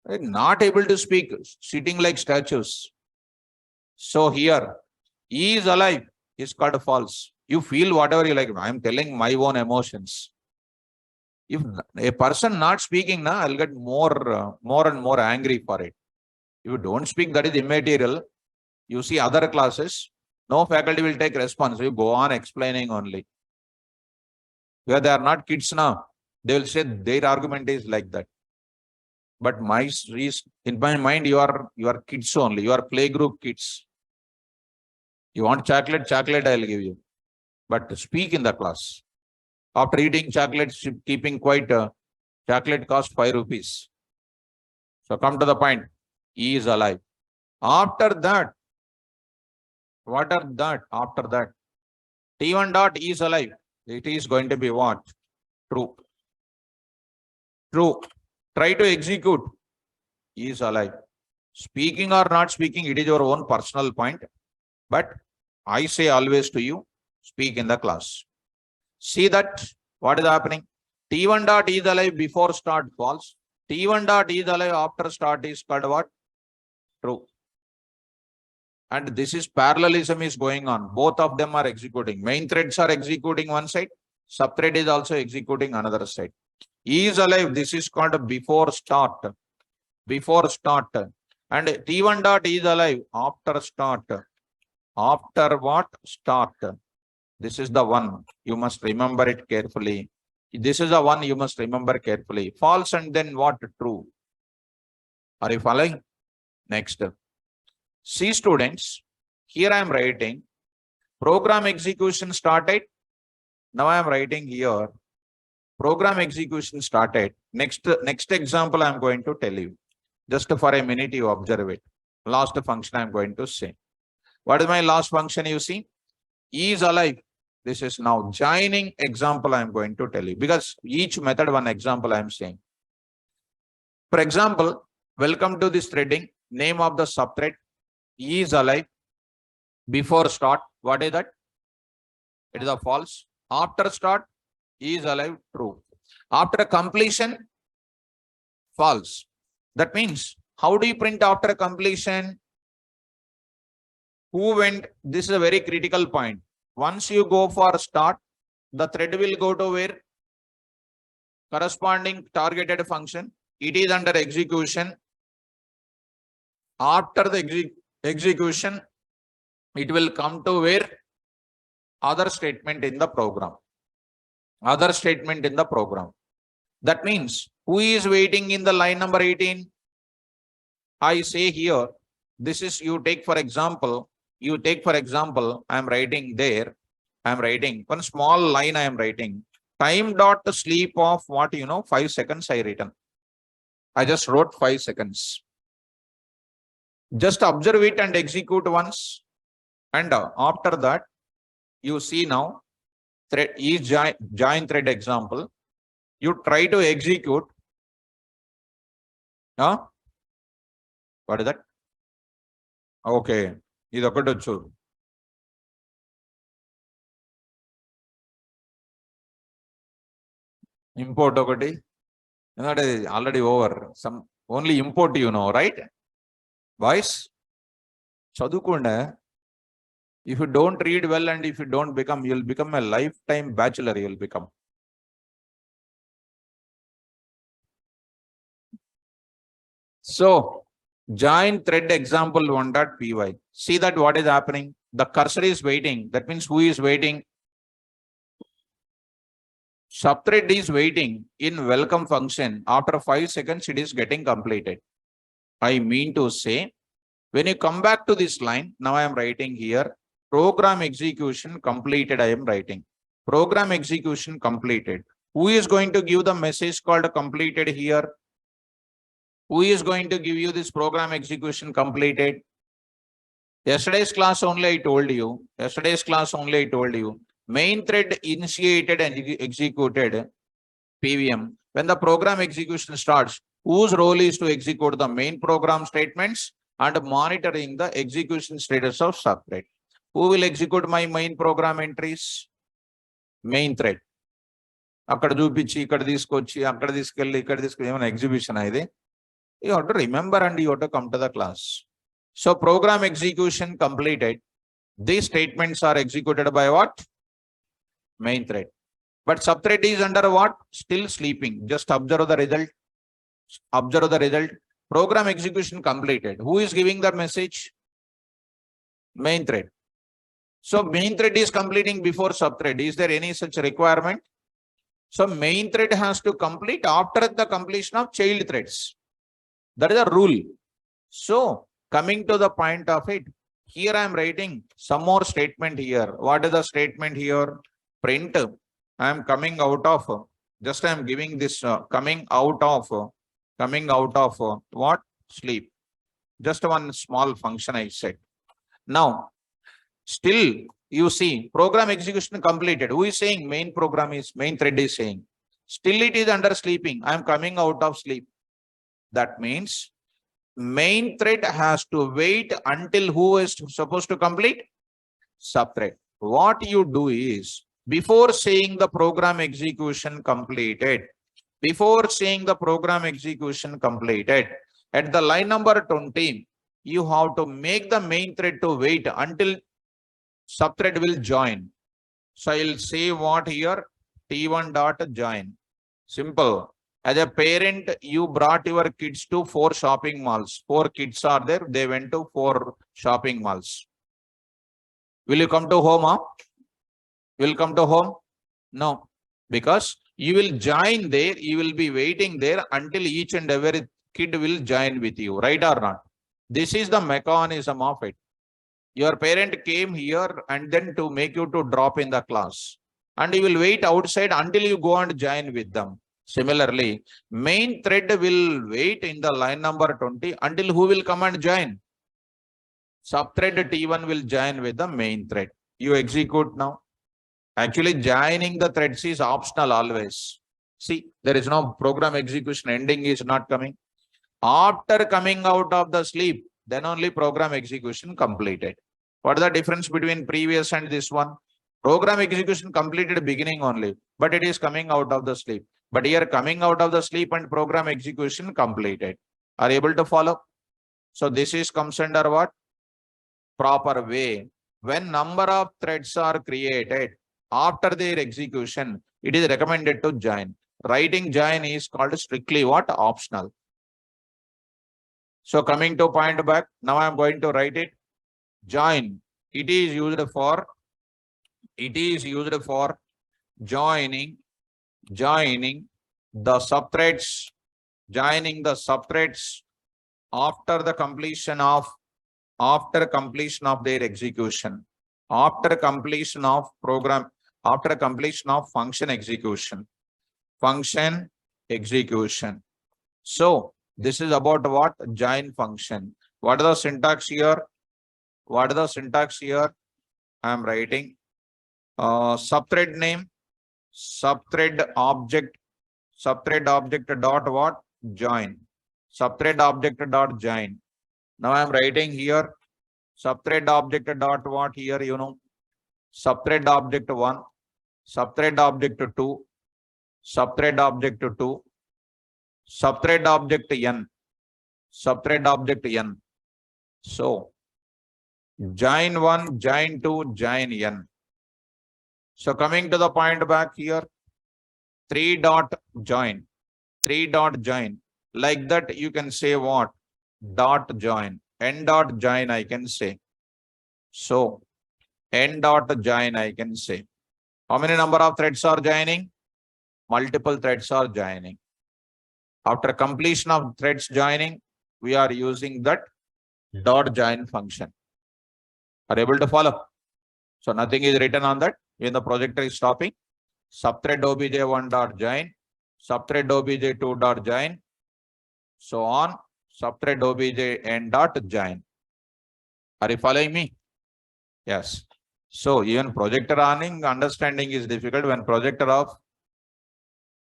Not able to speak, sitting like statues. So here, is alive is called false. You feel whatever you like. I'm telling my own emotions. If a person not speaking, I'll get more and more angry for it. If you don't speak, that is immaterial. You see other classes, no faculty will take response. You go on explaining only. Where they are not kids now, they will say their argument is like that. But in my mind, you are kids only. You are playgroup kids. You want chocolate, I'll give you. But speak in the class. After eating chocolate, keeping quiet, chocolate cost 5 rupees. So come to the point. He is alive. After that, what are that? After that, T1 dot is alive. It is going to be what? True. True. Try to execute. Is alive. Speaking or not speaking, it is your own personal point. But I say always to you, speak in the class. See that what is happening? T1 dot is alive before start false. T1 dot is alive after start is called what? True. and this is parallelism is going on. Both of them are executing. Main threads are executing one side, subthread is also executing another side. E is alive. This is called before start. Before start. And T1 dot is alive after start. After what? Start. This is the one. You must remember it carefully. This is the one you must remember carefully. False and then what? True. Are you following? Next. See students, here I am writing program execution started. Now I am writing here program execution started. Next example I am going to tell you. Just for a minute you observe it. Last function I am going to say. What is my last function you see? E is alive. This is now joining example I am going to tell you, because each method one example I am saying. For example, welcome to this threading. Name of the subthread. E is alive. Before start, what is that? It is a false. After start, E is alive, true. After completion, false. That means, how do you print after completion? Who went? This is a very critical point. Once you go for start, the thread will go to where? Corresponding targeted function. It is under execution. After the execution, it will come to where? Other statement in the program. Other statement in the program. That means, who is waiting in the line number 18? I say here, this is you take for example, I am writing there, I am writing one small line I am writing. Time dot sleep of what 5 seconds I written. I just wrote 5 seconds. Just observe it and execute once. And after that, you see now, thread is join thread example. You try to execute. What is that? Okay. This is import okati. Already over. Some only import right? Boys, chadukunda. If you don't read well and if you don't become, you'll become a lifetime bachelor, you'll become. So, join thread example 1.py. See that what is happening? The cursor is waiting. That means who is waiting? Subthread is waiting in welcome function. After 5 seconds, it is getting completed. I mean to say, when you come back to this line, now I am writing here, program execution completed, I am writing. Program execution completed. Who is going to give the message called completed here? Who is going to give you this program execution completed? Yesterday's class only I told you. Main thread initiated and executed PVM. When the program execution starts, whose role is to execute the main program statements and monitoring the execution status of subthread? Who will execute my main program entries? Main thread. Akkada chupichi, ikkada teesukochi, akkada teeskelli, ikkada teeskelli, emana exhibition aide. You have to remember and you have to come to the class. So program execution completed. These statements are executed by what? Main thread. But subthread is under what? Still sleeping. Just observe the result. Observe the result. Program execution completed. Who is giving the message? Main thread. So main thread is completing before subthread. Is there any such requirement? So main thread has to complete after the completion of child threads. That is a rule. So coming to the point of it, here I am writing some more statement here. What is the statement here? Print. I am coming out of, just I am giving this coming out of what? Sleep. Just one small function I said. Now, still you see program execution completed. Who is saying? Main thread is saying. Still it is under sleeping. I am coming out of sleep. That means main thread has to wait until who is supposed to complete? Subthread. What you do is, before saying the program execution completed, at the line number 20, you have to make the main thread to wait until subthread will join. So I'll say what here, T1 dot join. Simple. As a parent, you brought your kids to 4 shopping malls. 4 kids are there. They went to 4 shopping malls. Will you come to home? Huh? Will come to home? No, because you will join there. You will be waiting there until each and every kid will join with you, right or not? This is the mechanism of it. Your parent came here and then to make you to drop in the class, and you will wait outside until you go and join with them. Similarly, main thread will wait in the line number 20 until who will come and join? Subthread T1 will join with the main thread. You execute now. Actually, joining the threads is optional always. See, there is no program execution, ending is not coming. After coming out of the sleep, then only program execution completed. What is the difference between previous and this one? Program execution completed beginning only, but it is coming out of the sleep. But here coming out of the sleep and program execution completed. Are you able to follow? So this is comes under what? Proper way. When number of threads are created, after their execution, it is recommended to join. Writing join is called strictly what? Optional. So coming to point back, now I am going to write it. Join. It is used for joining the subthreads, after completion of their execution, after completion of function execution. So this is about what? Join function. What is the syntax here? I am writing subthread name, subthread object dot what? Join. Subthread object dot join. Now I am writing here subthread object dot what here, you know, subthread object 1, subthread object 2, subthread object 2, subthread object n, subthread object n. So join 1, join 2, join n. So coming to the point back here, 3 dot join. Like that you can say what? Dot join. N dot join I can say. So N dot join I can say. How many number of threads are joining? Multiple threads are joining. After completion of threads joining, we are using that dot join function. Are you able to follow? So nothing is written on that. When the projector is stopping, subthread obj1 dot join, subthread obj2 dot join, so on, subthread obj n dot join. Are you following me? Yes. So even projector on, understanding is difficult when projector off.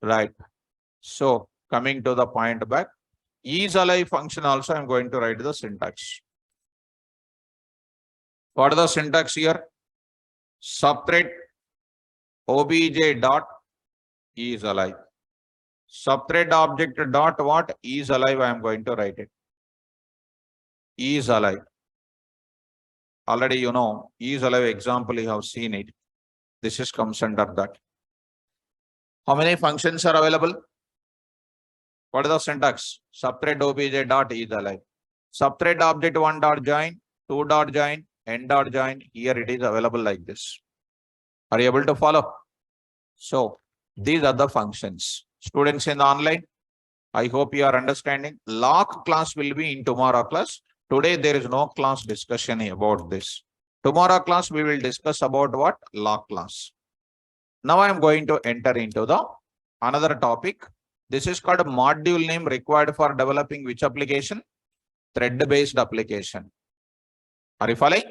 Right. So coming to the point back, isAlive function also I am going to write the syntax. What is the syntax here? Subthread obj dot isAlive. Subthread object dot what? isAlive I am going to write it. isAlive. Already you know, isAlive example you have seen it. This is comes under that. How many functions are available? What is the syntax? Subthread obj dot isAlive. Subthread object 1 dot join, 2 dot join, n dot join. Here it is available like this. Are you able to follow? So these are the functions. Students in the online, I hope you are understanding. Lock class will be in tomorrow class. Today there is no class discussion about this. Tomorrow class we will discuss about what? Lock class. Now I am going to enter into the another topic. This is called a module name required for developing which application? Thread-based application. Are you following?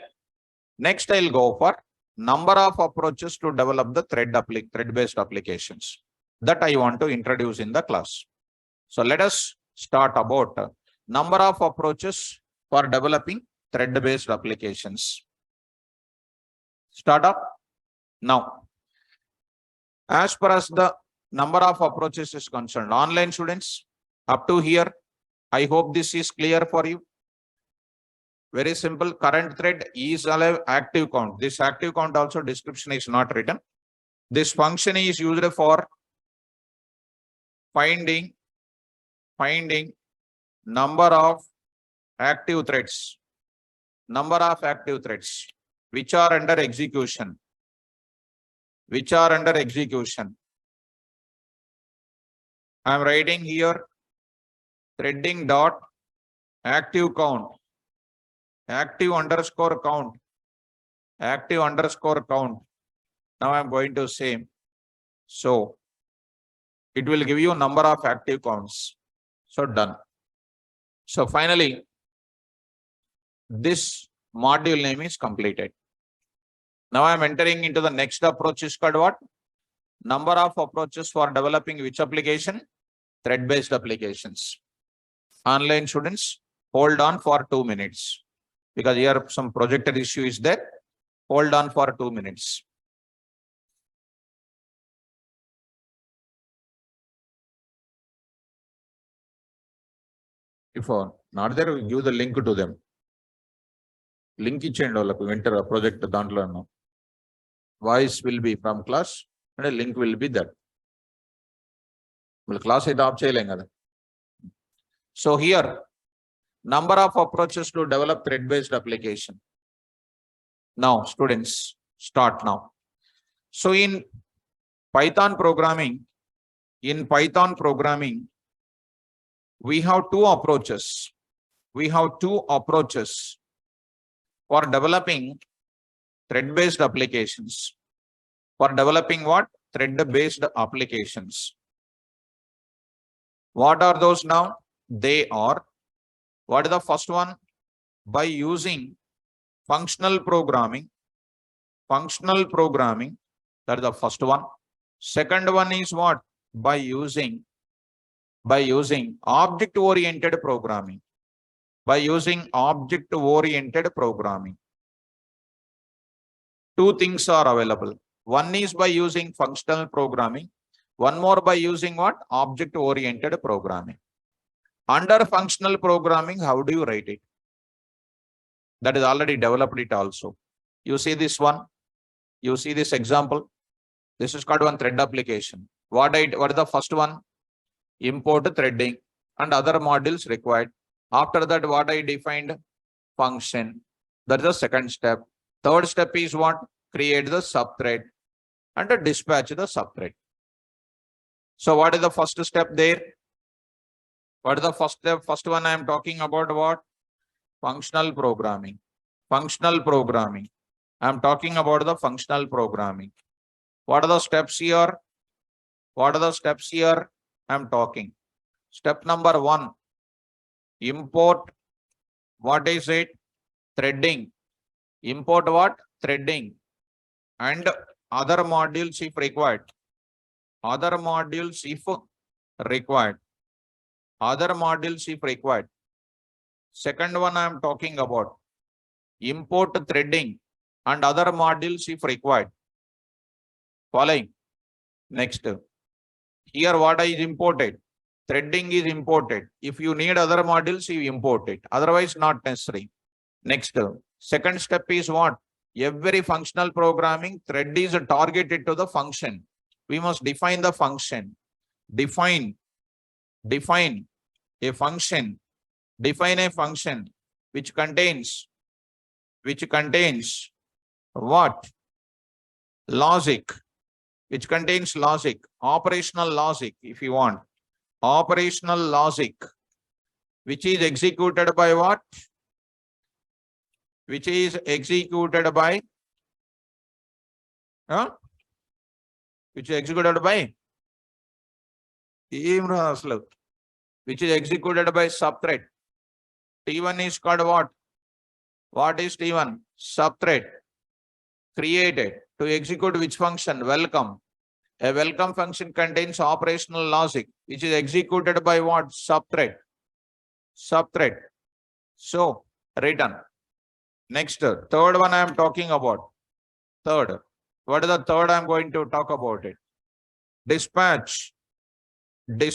Next I'll go for number of approaches to develop the thread-based applications that I want to introduce in the class. So let us start about number of approaches for developing thread-based applications. Start up now. As far as the number of approaches is concerned, online students, up to here, I hope this is clear for you. Very simple. Current thread is alive active count. This active count also description is not written. This function is used for finding number of active threads, which are under execution, I am writing here threading dot active count, active underscore count. Now I am going to say, so it will give you number of active counts. So done. So finally, this module name is completed. Now I am entering into the next approach is called what? Number of approaches for developing which application? Thread-based applications. Online students, hold on for 2 minutes because here some projector issue is there. Hold on for 2 minutes. If not there, we give the link to them. Link ఇచ్చేయండి వాళ్ళకు వెంటనే project దాంట్లో voice will be from class and a link will be there. Class అయితే of చేయలేం కదా. So here, number of approaches to develop thread-based application. Now, students, start now. So in Python programming, we have two approaches. For developing thread-based applications. For developing what? Thread-based applications. What are those now? They are, what is the first one? By using functional programming, that is the first one. Second one is what? By using object-oriented programming. Two things are available. One is by using functional programming. One more by using what? Object-oriented programming. Under functional programming, how do you write it? That is already developed it also. You see this one? You see this example? This is called one thread application. What is the first one? Import threading and other modules required. After that, what I defined? Function. That is the second step. Third step is what? Create the subthread and dispatch the subthread. So what is the first step there? What is the first step? First one I am talking about what? Functional programming. I am talking about the functional programming. What are the steps here? I am talking. Step number 1. Import. What is it? Threading. Import what? Threading. And other modules if required. Second one I am talking about. Import threading and other modules if required. Following. Next. Here what is imported? Threading is imported. If you need other modules, you import it. Otherwise, not necessary. Next. Second step is what? Every functional programming thread is targeted to the function. We must define the function. Define a function. Define a function which contains what? Logic. Which contains logic. Operational logic, if you want. Operational logic. Which is executed by what? Which is executed by? Which is executed by? Which is executed by subthread. T1 is called what? What is T1? Subthread. Created to execute which function? Welcome. A welcome function contains operational logic, which is executed by what? Subthread. So, return. Next, third one I am talking about. Third. What is the third I am going to talk about it? Dispatch the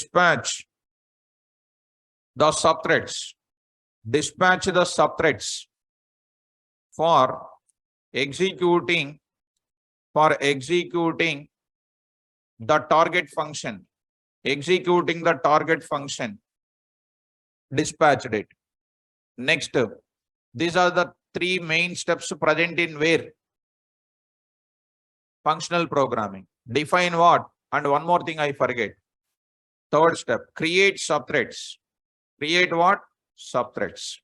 subthreads. for executing the target function, dispatched it. Next, these are the three main steps present in where? Functional programming. Define what? And one more thing I forget. Third step, create subthreads. Create what? Subthreads.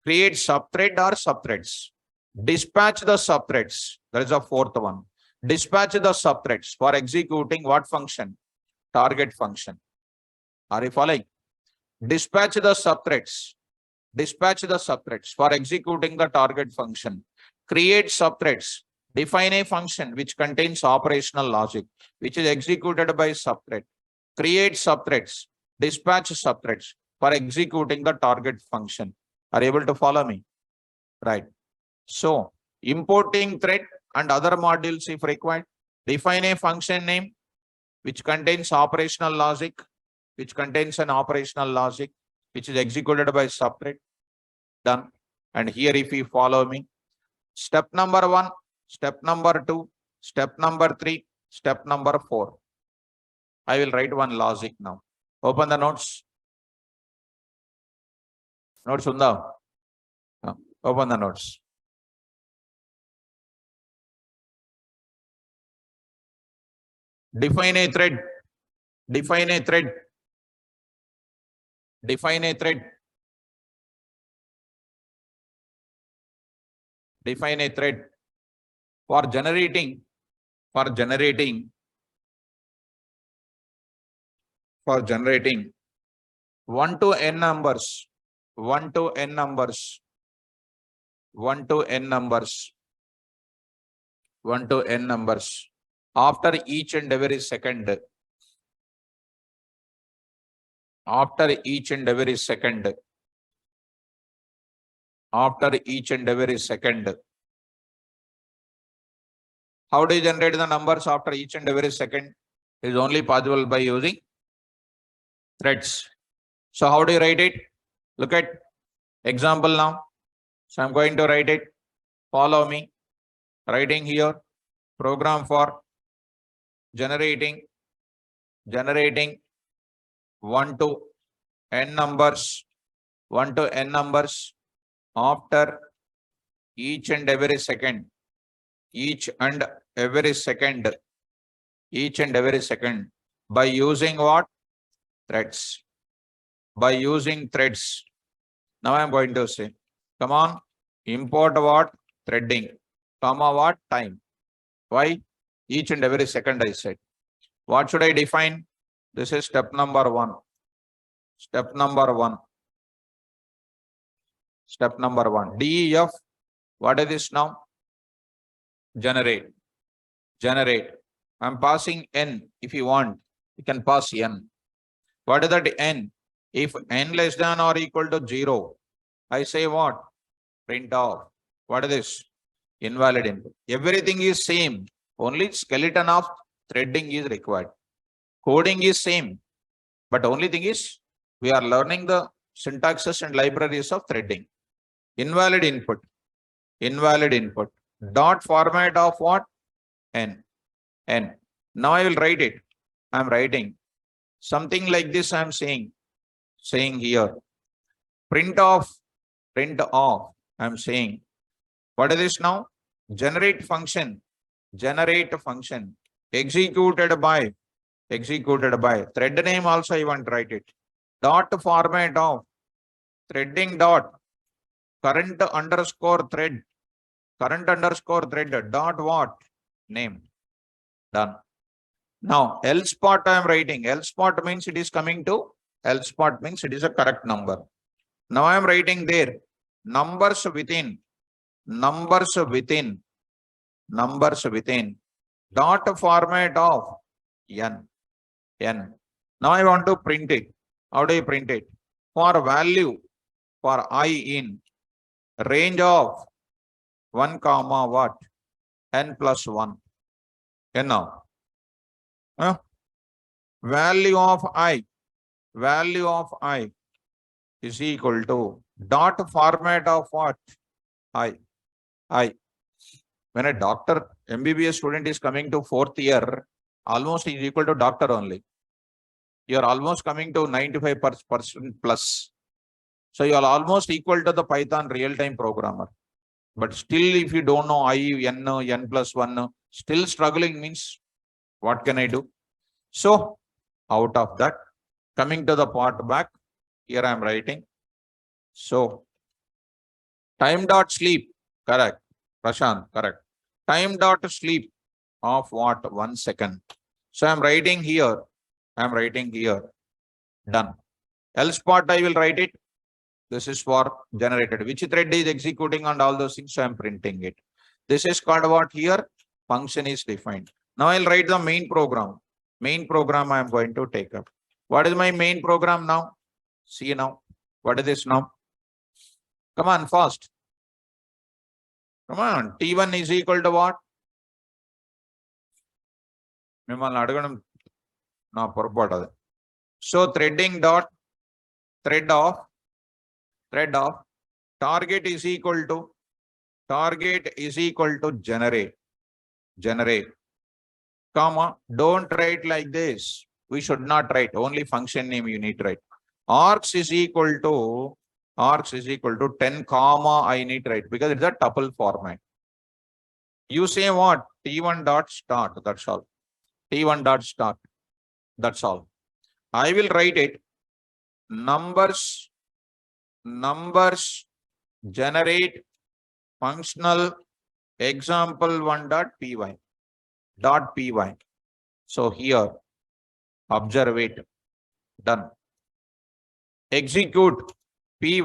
Create subthread or subthreads. Dispatch the subthreads. That is the fourth one. Dispatch the subthreads for executing what function? Target function. Are you following? Dispatch the subthreads. Dispatch the subthreads for executing the target function. Create subthreads. Define a function which contains operational logic, which is executed by subthread. Create subthreads. Dispatch subthreads for executing the target function. Are you able to follow me? Right. So, importing thread and other modules if required. Define a function name which contains operational logic, which contains an operational logic, which is executed by subthread. Done. And here if you follow me, step number 1, step number 2, step number 3, step number 4. I will write one logic now. Open the notes. Notes unda? Open the notes. Define a thread. Define a thread. Define a thread. Define a thread for generating 1 to n numbers. 1 to n numbers. 1 to n numbers. 1 to n numbers. After each and every second. After each and every second. After each and every second. How do you generate the numbers after each and every second? It is only possible by using threads. So how do you write it? Look at example now. So I'm going to write it. Follow me. Writing here. Program for generating 1 to n numbers. 1 to n numbers after each and every second. Each and every second by using what? Threads. By using threads. Now I am going to say, come on, import what? Threading, comma what? Time. Why? Each and every second I said. What should I define? This is step number 1. Step number 1. Step number 1. DEF. What is this now? Generate. I'm passing n. If you want, you can pass n. What is that n? If n less than or equal to 0, I say what? Print off. What is this? Invalid input. Everything is same. Only skeleton of threading is required. Coding is same. But only thing is, we are learning the syntaxes and libraries of threading. Invalid input. Dot format of what? N. Now I will write it. I am writing something like this. I am saying here. Print off. I am saying. What is this now? Generate function. Executed by. Thread name also I want to write it. Dot format of threading dot current underscore thread dot what? Name. Done. Now else part I am writing. Else part means it is coming to. Else part means it is a correct number. Now I am writing there. Numbers within. Dot format of n. Now I want to print it. How do you print it? For value for I in range of 1 comma what? N plus 1. N now. Value of I is equal to dot format of what? I. When a doctor, MBBS student is coming to 4th year, almost is equal to doctor only. You are almost coming to 95% plus. So you are almost equal to the Python real-time programmer. But still, if you don't know I, n plus 1, still struggling means, what can I do? So out of that, coming to the part back, here I am writing. So time dot sleep, correct. Prashant, correct. Time dot sleep of what? 1 second. So I'm writing here. Done. Else part I will write it. This is for generated. Which thread is executing and all those things. So I'm printing it. This is called what here? Function is defined. Now I'll write the main program. Main program I am going to take up. What is my main program now? See now. What is this now? Come on, fast. Come on. T1 is equal to what? So threading dot thread of target is equal to generate, comma, don't write like this. We should not write, only function name you need to write. Args is equal to 10 comma I need to write because it's a tuple format. You say what? T1 dot start, that's all. T1 dot start, that's all. I will write it. Numbers generate functional example1 dot py. So here, observe it. Done. Execute py.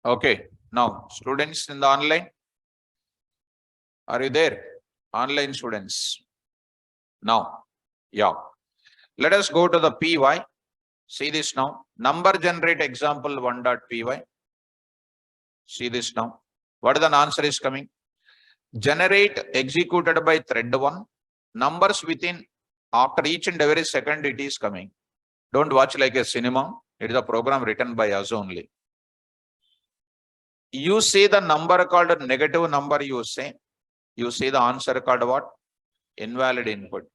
Okay, now students in the online, are you there? Online students. Now, yeah. Let us go to the py. See this now. Number generate example1 dot py. See this now. What is the answer is coming? Generate executed by thread 1. Numbers within, after each and every second it is coming. Don't watch like a cinema. It is a program written by us only. You say the number called a negative number, you say the answer called what? Invalid input.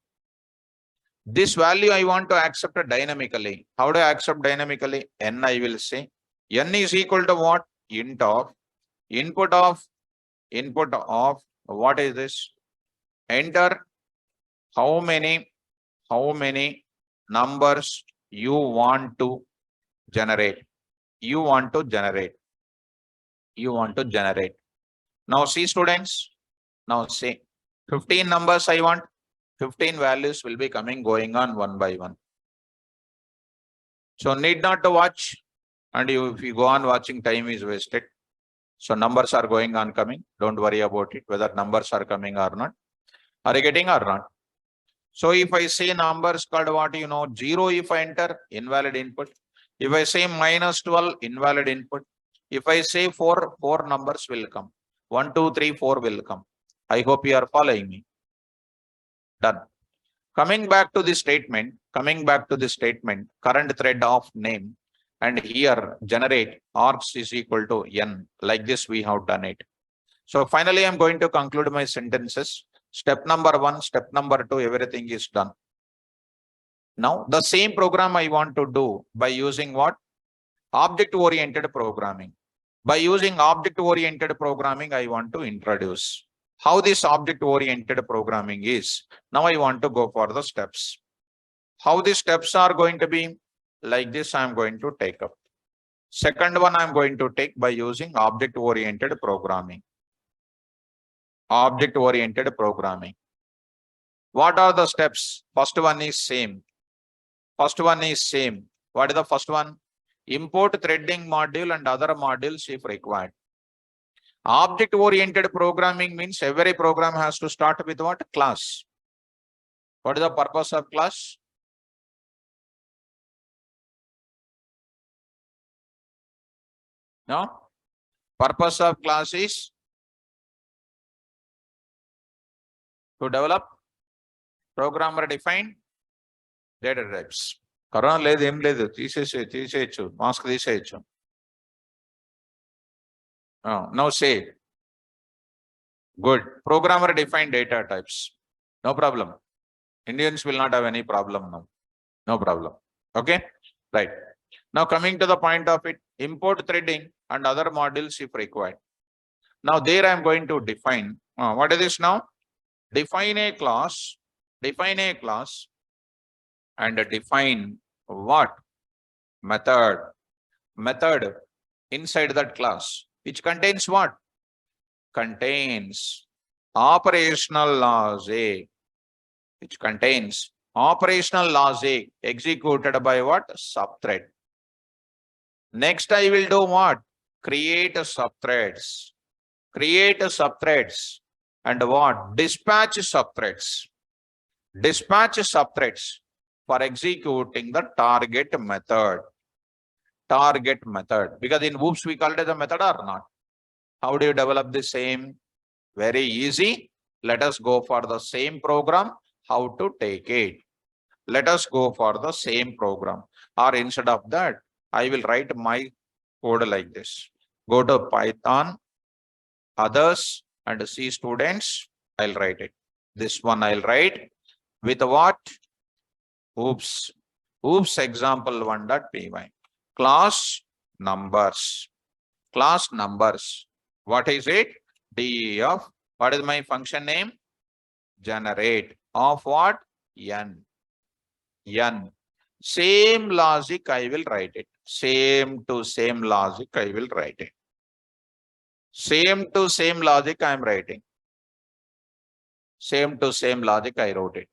This value I want to accept dynamically. How do I accept dynamically? N I will say. N is equal to what? Int of input of what is this? Enter how many numbers you want to generate. You want to generate. Now see students. Now say 15 numbers I want. 15 values will be going on one by one. So need not to watch, and if you go on watching, time is wasted. So numbers are going on coming. Don't worry about it, whether numbers are coming or not. Are you getting or not? So if I say numbers called what, 0 if I enter, invalid input. If I say -12, invalid input. If I say 4, 4 numbers will come. 1, 2, 3, 4 will come. I hope you are following me. Done. Coming back to the statement, current thread of name, and here generate args is equal to n. Like this, we have done it. So finally, I'm going to conclude my sentences. Step number 1, step number 2, everything is done. Now, the same program I want to do by using what? Object-oriented programming. By using object-oriented programming, I want to introduce how this object-oriented programming is. Now I want to go for the steps. How the steps are going to be? Like this, I am going to take up. Second one, I am going to take by using object-oriented programming. Object-oriented programming. What are the steps? First one is same. What is the first one? Import threading module and other modules if required. Object-oriented programming means every program has to start with what? Class. What is the purpose of class? No? Purpose of class is to develop programmer defined data types. Corona లేదు ఏం లేదు తీసేయచ్చు mask తీసేయచ్చు. Now say good programmer defined data types. No problem. Indians will not have any problem now. No problem. Okay, right. Now coming to the point of it, import threading and other modules if required. Now there I am going to define what is this now? Define a class and define what? Method inside that class, which contains what? Contains operational logic, which contains operational logic executed by what? Subthread. Next I will do what? Create subthreads and what? Dispatch subthreads for executing the target method. Because in OOPS we call it as a method or not? How do you develop the same? Very easy. Let us go for the same program. How to take it? Let us go for the same program. Or instead of that, I will write my code like this. Go to Python, others, and C students. I'll write it. This one I'll write with what? OOPS example 1.py. Class numbers. What is it? Def. What is my function name? Generate. Of what? N. Same logic I will write it. Same to same logic I will write it. Same to same logic I am writing. Same to same logic I wrote it.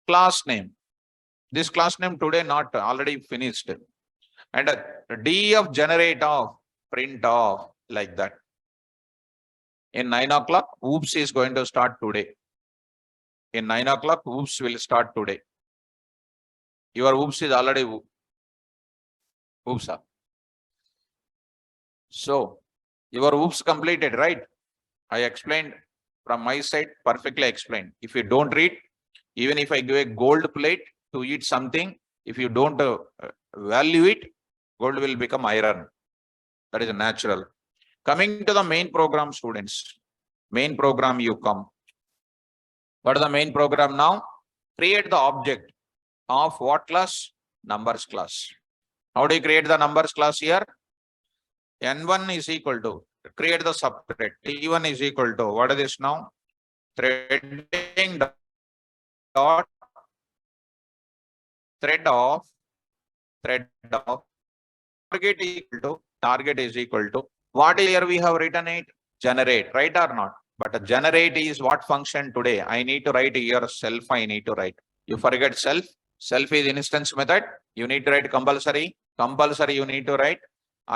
Class name. This class name today not already finished. And def generate of print of like that. In 9 o'clock, OOPS is going to start today. In 9 o'clock, OOPS will start today. Your OOPS is already OOPS. So, your OOPS completed, right? I explained from my side, perfectly explained. If you don't read, even if I give a gold plate to eat something, if you don't value it, gold will become iron. That is natural. Coming to the main program, students. Main program you come. What is the main program now? Create the object of what class? Numbers class. How do you create the numbers class here? N1 is equal to, create the subthread. T1 is equal to, what is this now? Threading dot thread of target is equal to what here we have written it? Generate, right or not? But generate is what function today? I need to write here self. I need to write. You forget self. Self is instance method. You need to write compulsory. You need to write.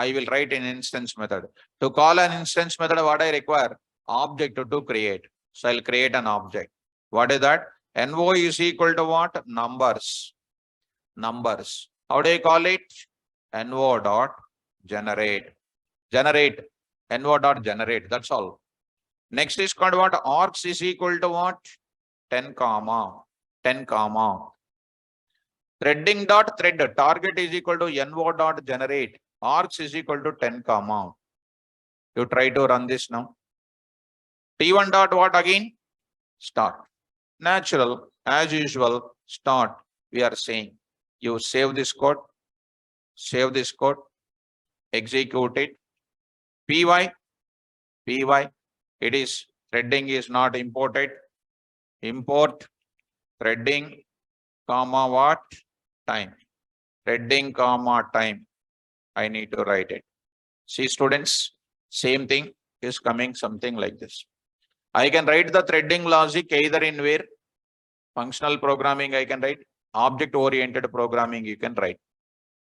I will write an instance method. To call an instance method, what I require? Object to create. So I'll create an object. What is that? NO is equal to what? Numbers. Numbers. How do I call it? NO dot generate. Generate. NO dot generate. That's all. Next is called what? Args is equal to what? 10 comma. 10 comma. Threading dot thread. Target is equal to NO dot generate. Args is equal to 10 comma. You try to run this now. T1 dot what again? Start. Natural, as usual, start. We are saying you save this code, execute it. Py, it is threading is not imported. Import threading, comma what? Time. Threading, comma time. I need to write it. See, students, same thing is coming something like this. I can write the threading logic either in where functional programming I can write, object oriented programming you can write.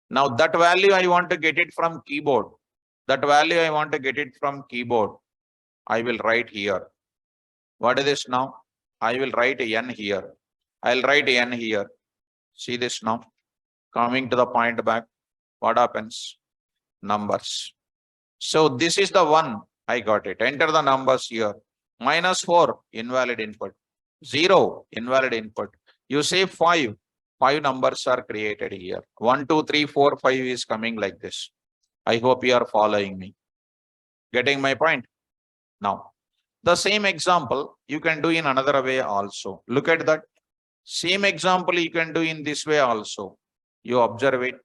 Now that value I want to get it from keyboard. That value I want to get it from keyboard. I will write here. What is this now? I will write n here. I'll write n here. See this now. Coming to the point back. What happens? Numbers. So this is the one. I got it. Enter the numbers here. -4, invalid input. 0, invalid input. You say 5. 5 numbers are created here. 1, 2, 3, 4, 5 is coming like this. I hope you are following me. Getting my point? Now, the same example you can do in another way also. Look at that. Same example you can do in this way also. You observe it.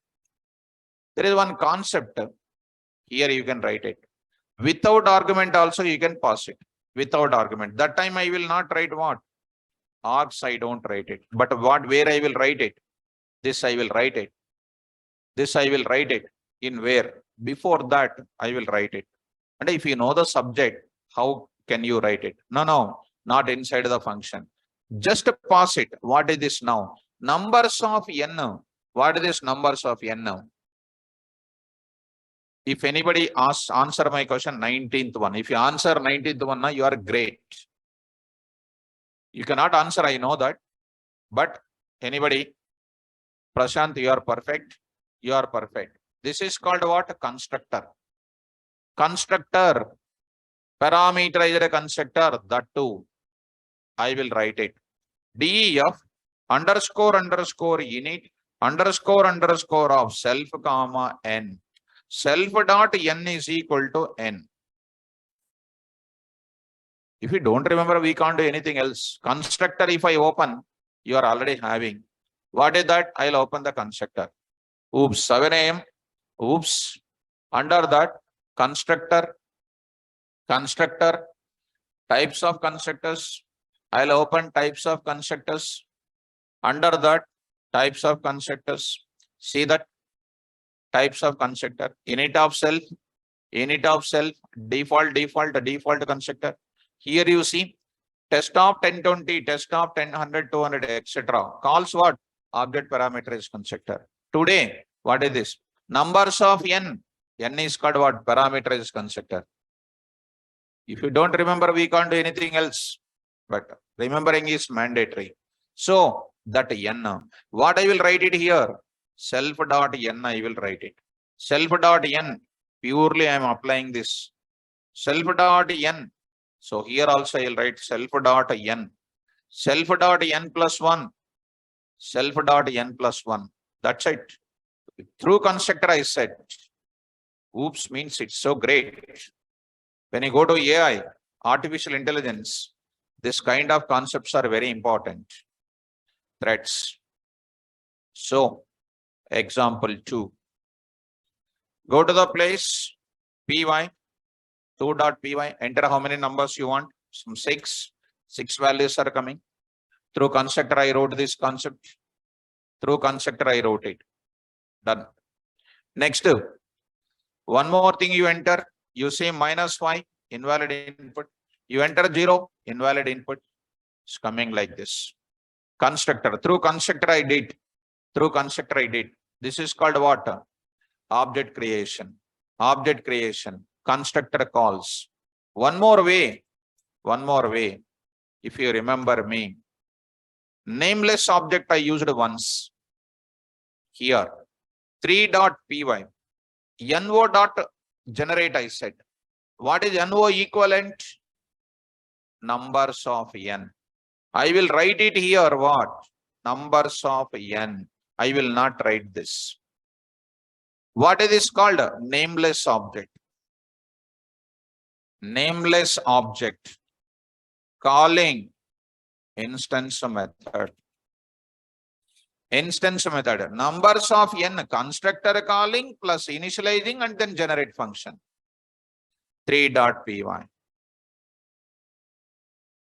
There is one concept. Here you can write it. Without argument also you can pass it. Without argument. That time I will not write what? Args I don't write it. But where I will write it? This I will write it. This I will write it. In where? Before that I will write it. And if you know the subject, how can you write it? No, not inside the function. Just pass it. What is this now? Numbers of n. What is this numbers of n? If anybody asks, answer my question, 19th one. If you answer 19th one, you are great. You cannot answer, I know that. But anybody, Prashant, you are perfect. You are perfect. This is called what? Constructor. Constructor. Parameterized constructor. That too. I will write it. DEF underscore init underscore of self comma n. Self dot n is equal to n. If you don't remember, we can't do anything else. Constructor, if I open, you are already having. What is that? I'll open the constructor. Oops, 7 AM. Oops. Under that, constructor, types of constructors. I'll open types of constructors. Under that, types of constructors. See that? Types of constructor. Init of self, default constructor. Here you see test of 1020, test of 1000, 200, etc. Calls what? Object parameterized constructor. Today, what is this? Numbers of n. N is called what? Parameterized constructor. If you don't remember, we can't do anything else. But remembering is mandatory. So that n. What I will write it here? Self dot n I will write it. Self dot n. Purely I am applying this. Self dot n. So here also I will write self dot n. Self dot n plus 1. Self dot n plus 1. That's it. Through constructor I said. Oops means it's so great. When you go to AI, artificial intelligence, this kind of concepts are very important. Threads. So, example 2. Go to the place, py, 2.py, enter how many numbers you want. Some 6. 6 values are coming. Through constructor, I wrote this concept. Through constructor, I wrote it. Done. Next, one more thing you enter. You say -5, invalid input. You enter 0, invalid input. It's coming like this. Constructor. Through constructor, I did. Through constructor, I did. This is called what? Object creation. object creation, constructor calls. One more way, if you remember me, nameless object I used once here, 3.py, no dot generate I said. What is no equivalent? Numbers of n. I will write it here, what? Numbers of n. I will not write this. What is this called? Nameless object. Nameless object. Calling instance method. Instance method. Numbers of n. Constructor calling plus initializing and then generate function. 3.py.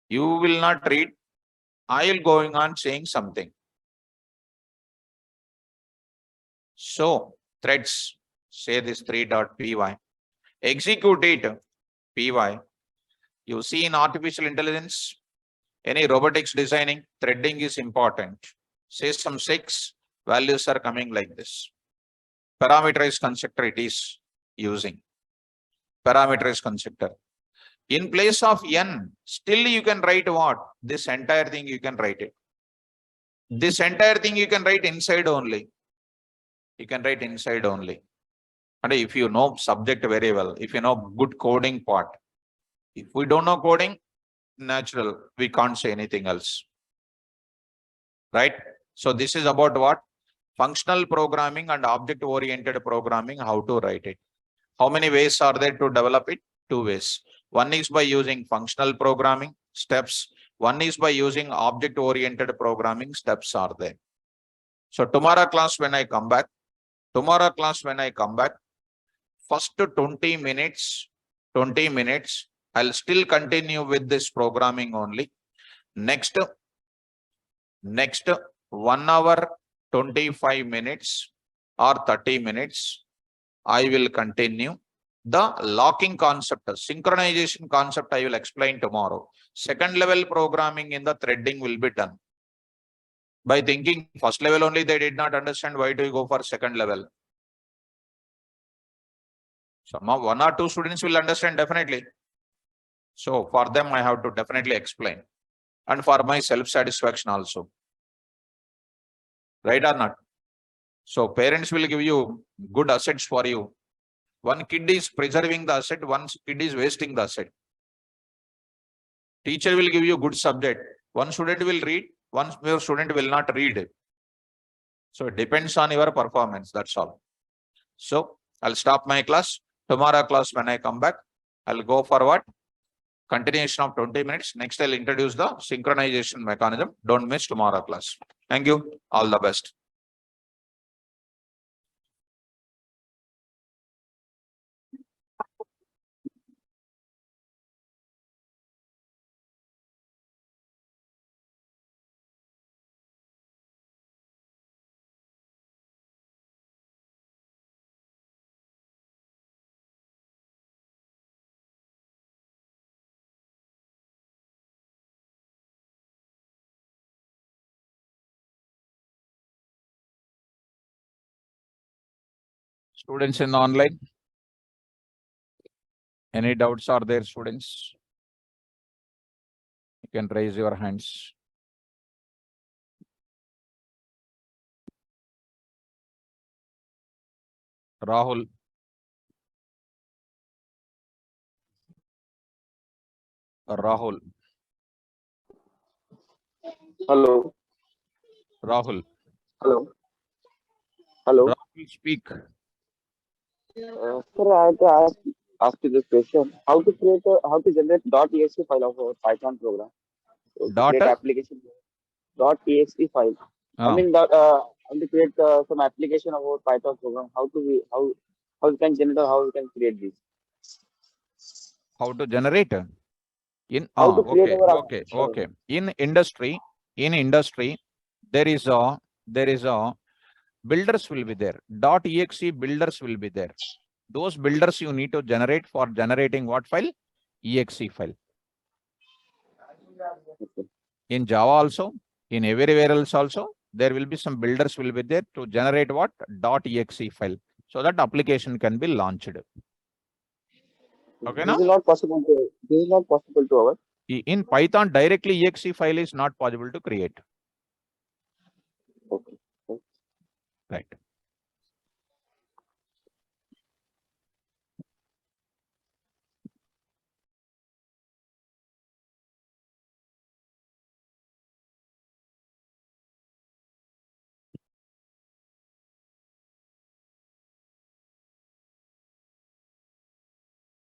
You will not read. I will going on saying something. So threads, say this 3.py. Execute it, py. You see in artificial intelligence, any robotics designing, threading is important. Say some 6 values are coming like this. Parameterized constructor it is using. Parameterized constructor. In place of n, still you can write what? This entire thing you can write it. This entire thing you can write inside only. You can write inside only. And if you know subject very well, if you know good coding part, if we don't know coding, natural, we can't say anything else. Right? So this is about what? Functional programming and object-oriented programming, how to write it. How many ways are there to develop it? 2 ways. One is by using functional programming steps. One is by using object-oriented programming steps are there. So tomorrow class when I come back, first 20 minutes, I'll still continue with this programming only. Next 1 hour, 25 minutes or 30 minutes, I will continue the locking concept, synchronization concept I will explain tomorrow. Second level programming in the threading will be done. By thinking first level only, they did not understand why do you go for second level. Some 1 or 2 students will understand definitely. So for them, I have to definitely explain. And for my self-satisfaction also. Right or not? So parents will give you good assets for you. One kid is preserving the asset, one kid is wasting the asset. Teacher will give you good subject. One student will read, one student will not read. So it depends on your performance, that's all. So I'll stop my class. Tomorrow class when I come back, I'll go for what? Continuation of 20 minutes. Next, I'll introduce the synchronization mechanism. Don't miss tomorrow class. Thank you. All the best. Students in the online. Any doubts are there, students? You can raise your hands. Rahul. Rahul. Hello. Rahul. Hello. Hello. Rahul, speak. Sir, I have to ask you this question. How to generate .exe file of a Python program? To create Daughter. application .exe file. I Ah. mean, how to create some application of a Python program. How we can generate or how we can create this? How to generate? In How to create okay. In industry, there is a builders will be there. .exe builders will be there. Those builders you need to generate for generating what file? Exe file. In Java also, in everywhere else also, there will be some builders will be there to generate what? .exe file. so that application can be launched. Okay, This now is not possible to. This is not possible to our. in Python, directly exe file is not possible to create. Okay. Right.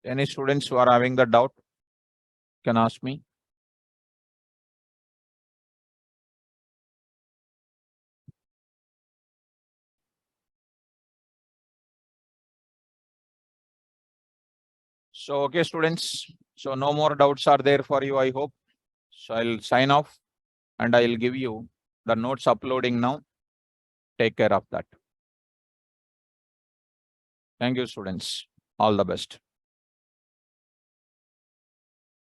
Any students who are having the doubt can ask me. So, okay, students. So no more doubts are there for you, I hope. So I'll sign off and I'll give you the notes uploading now. Take care of that. Thank you, students. All the best.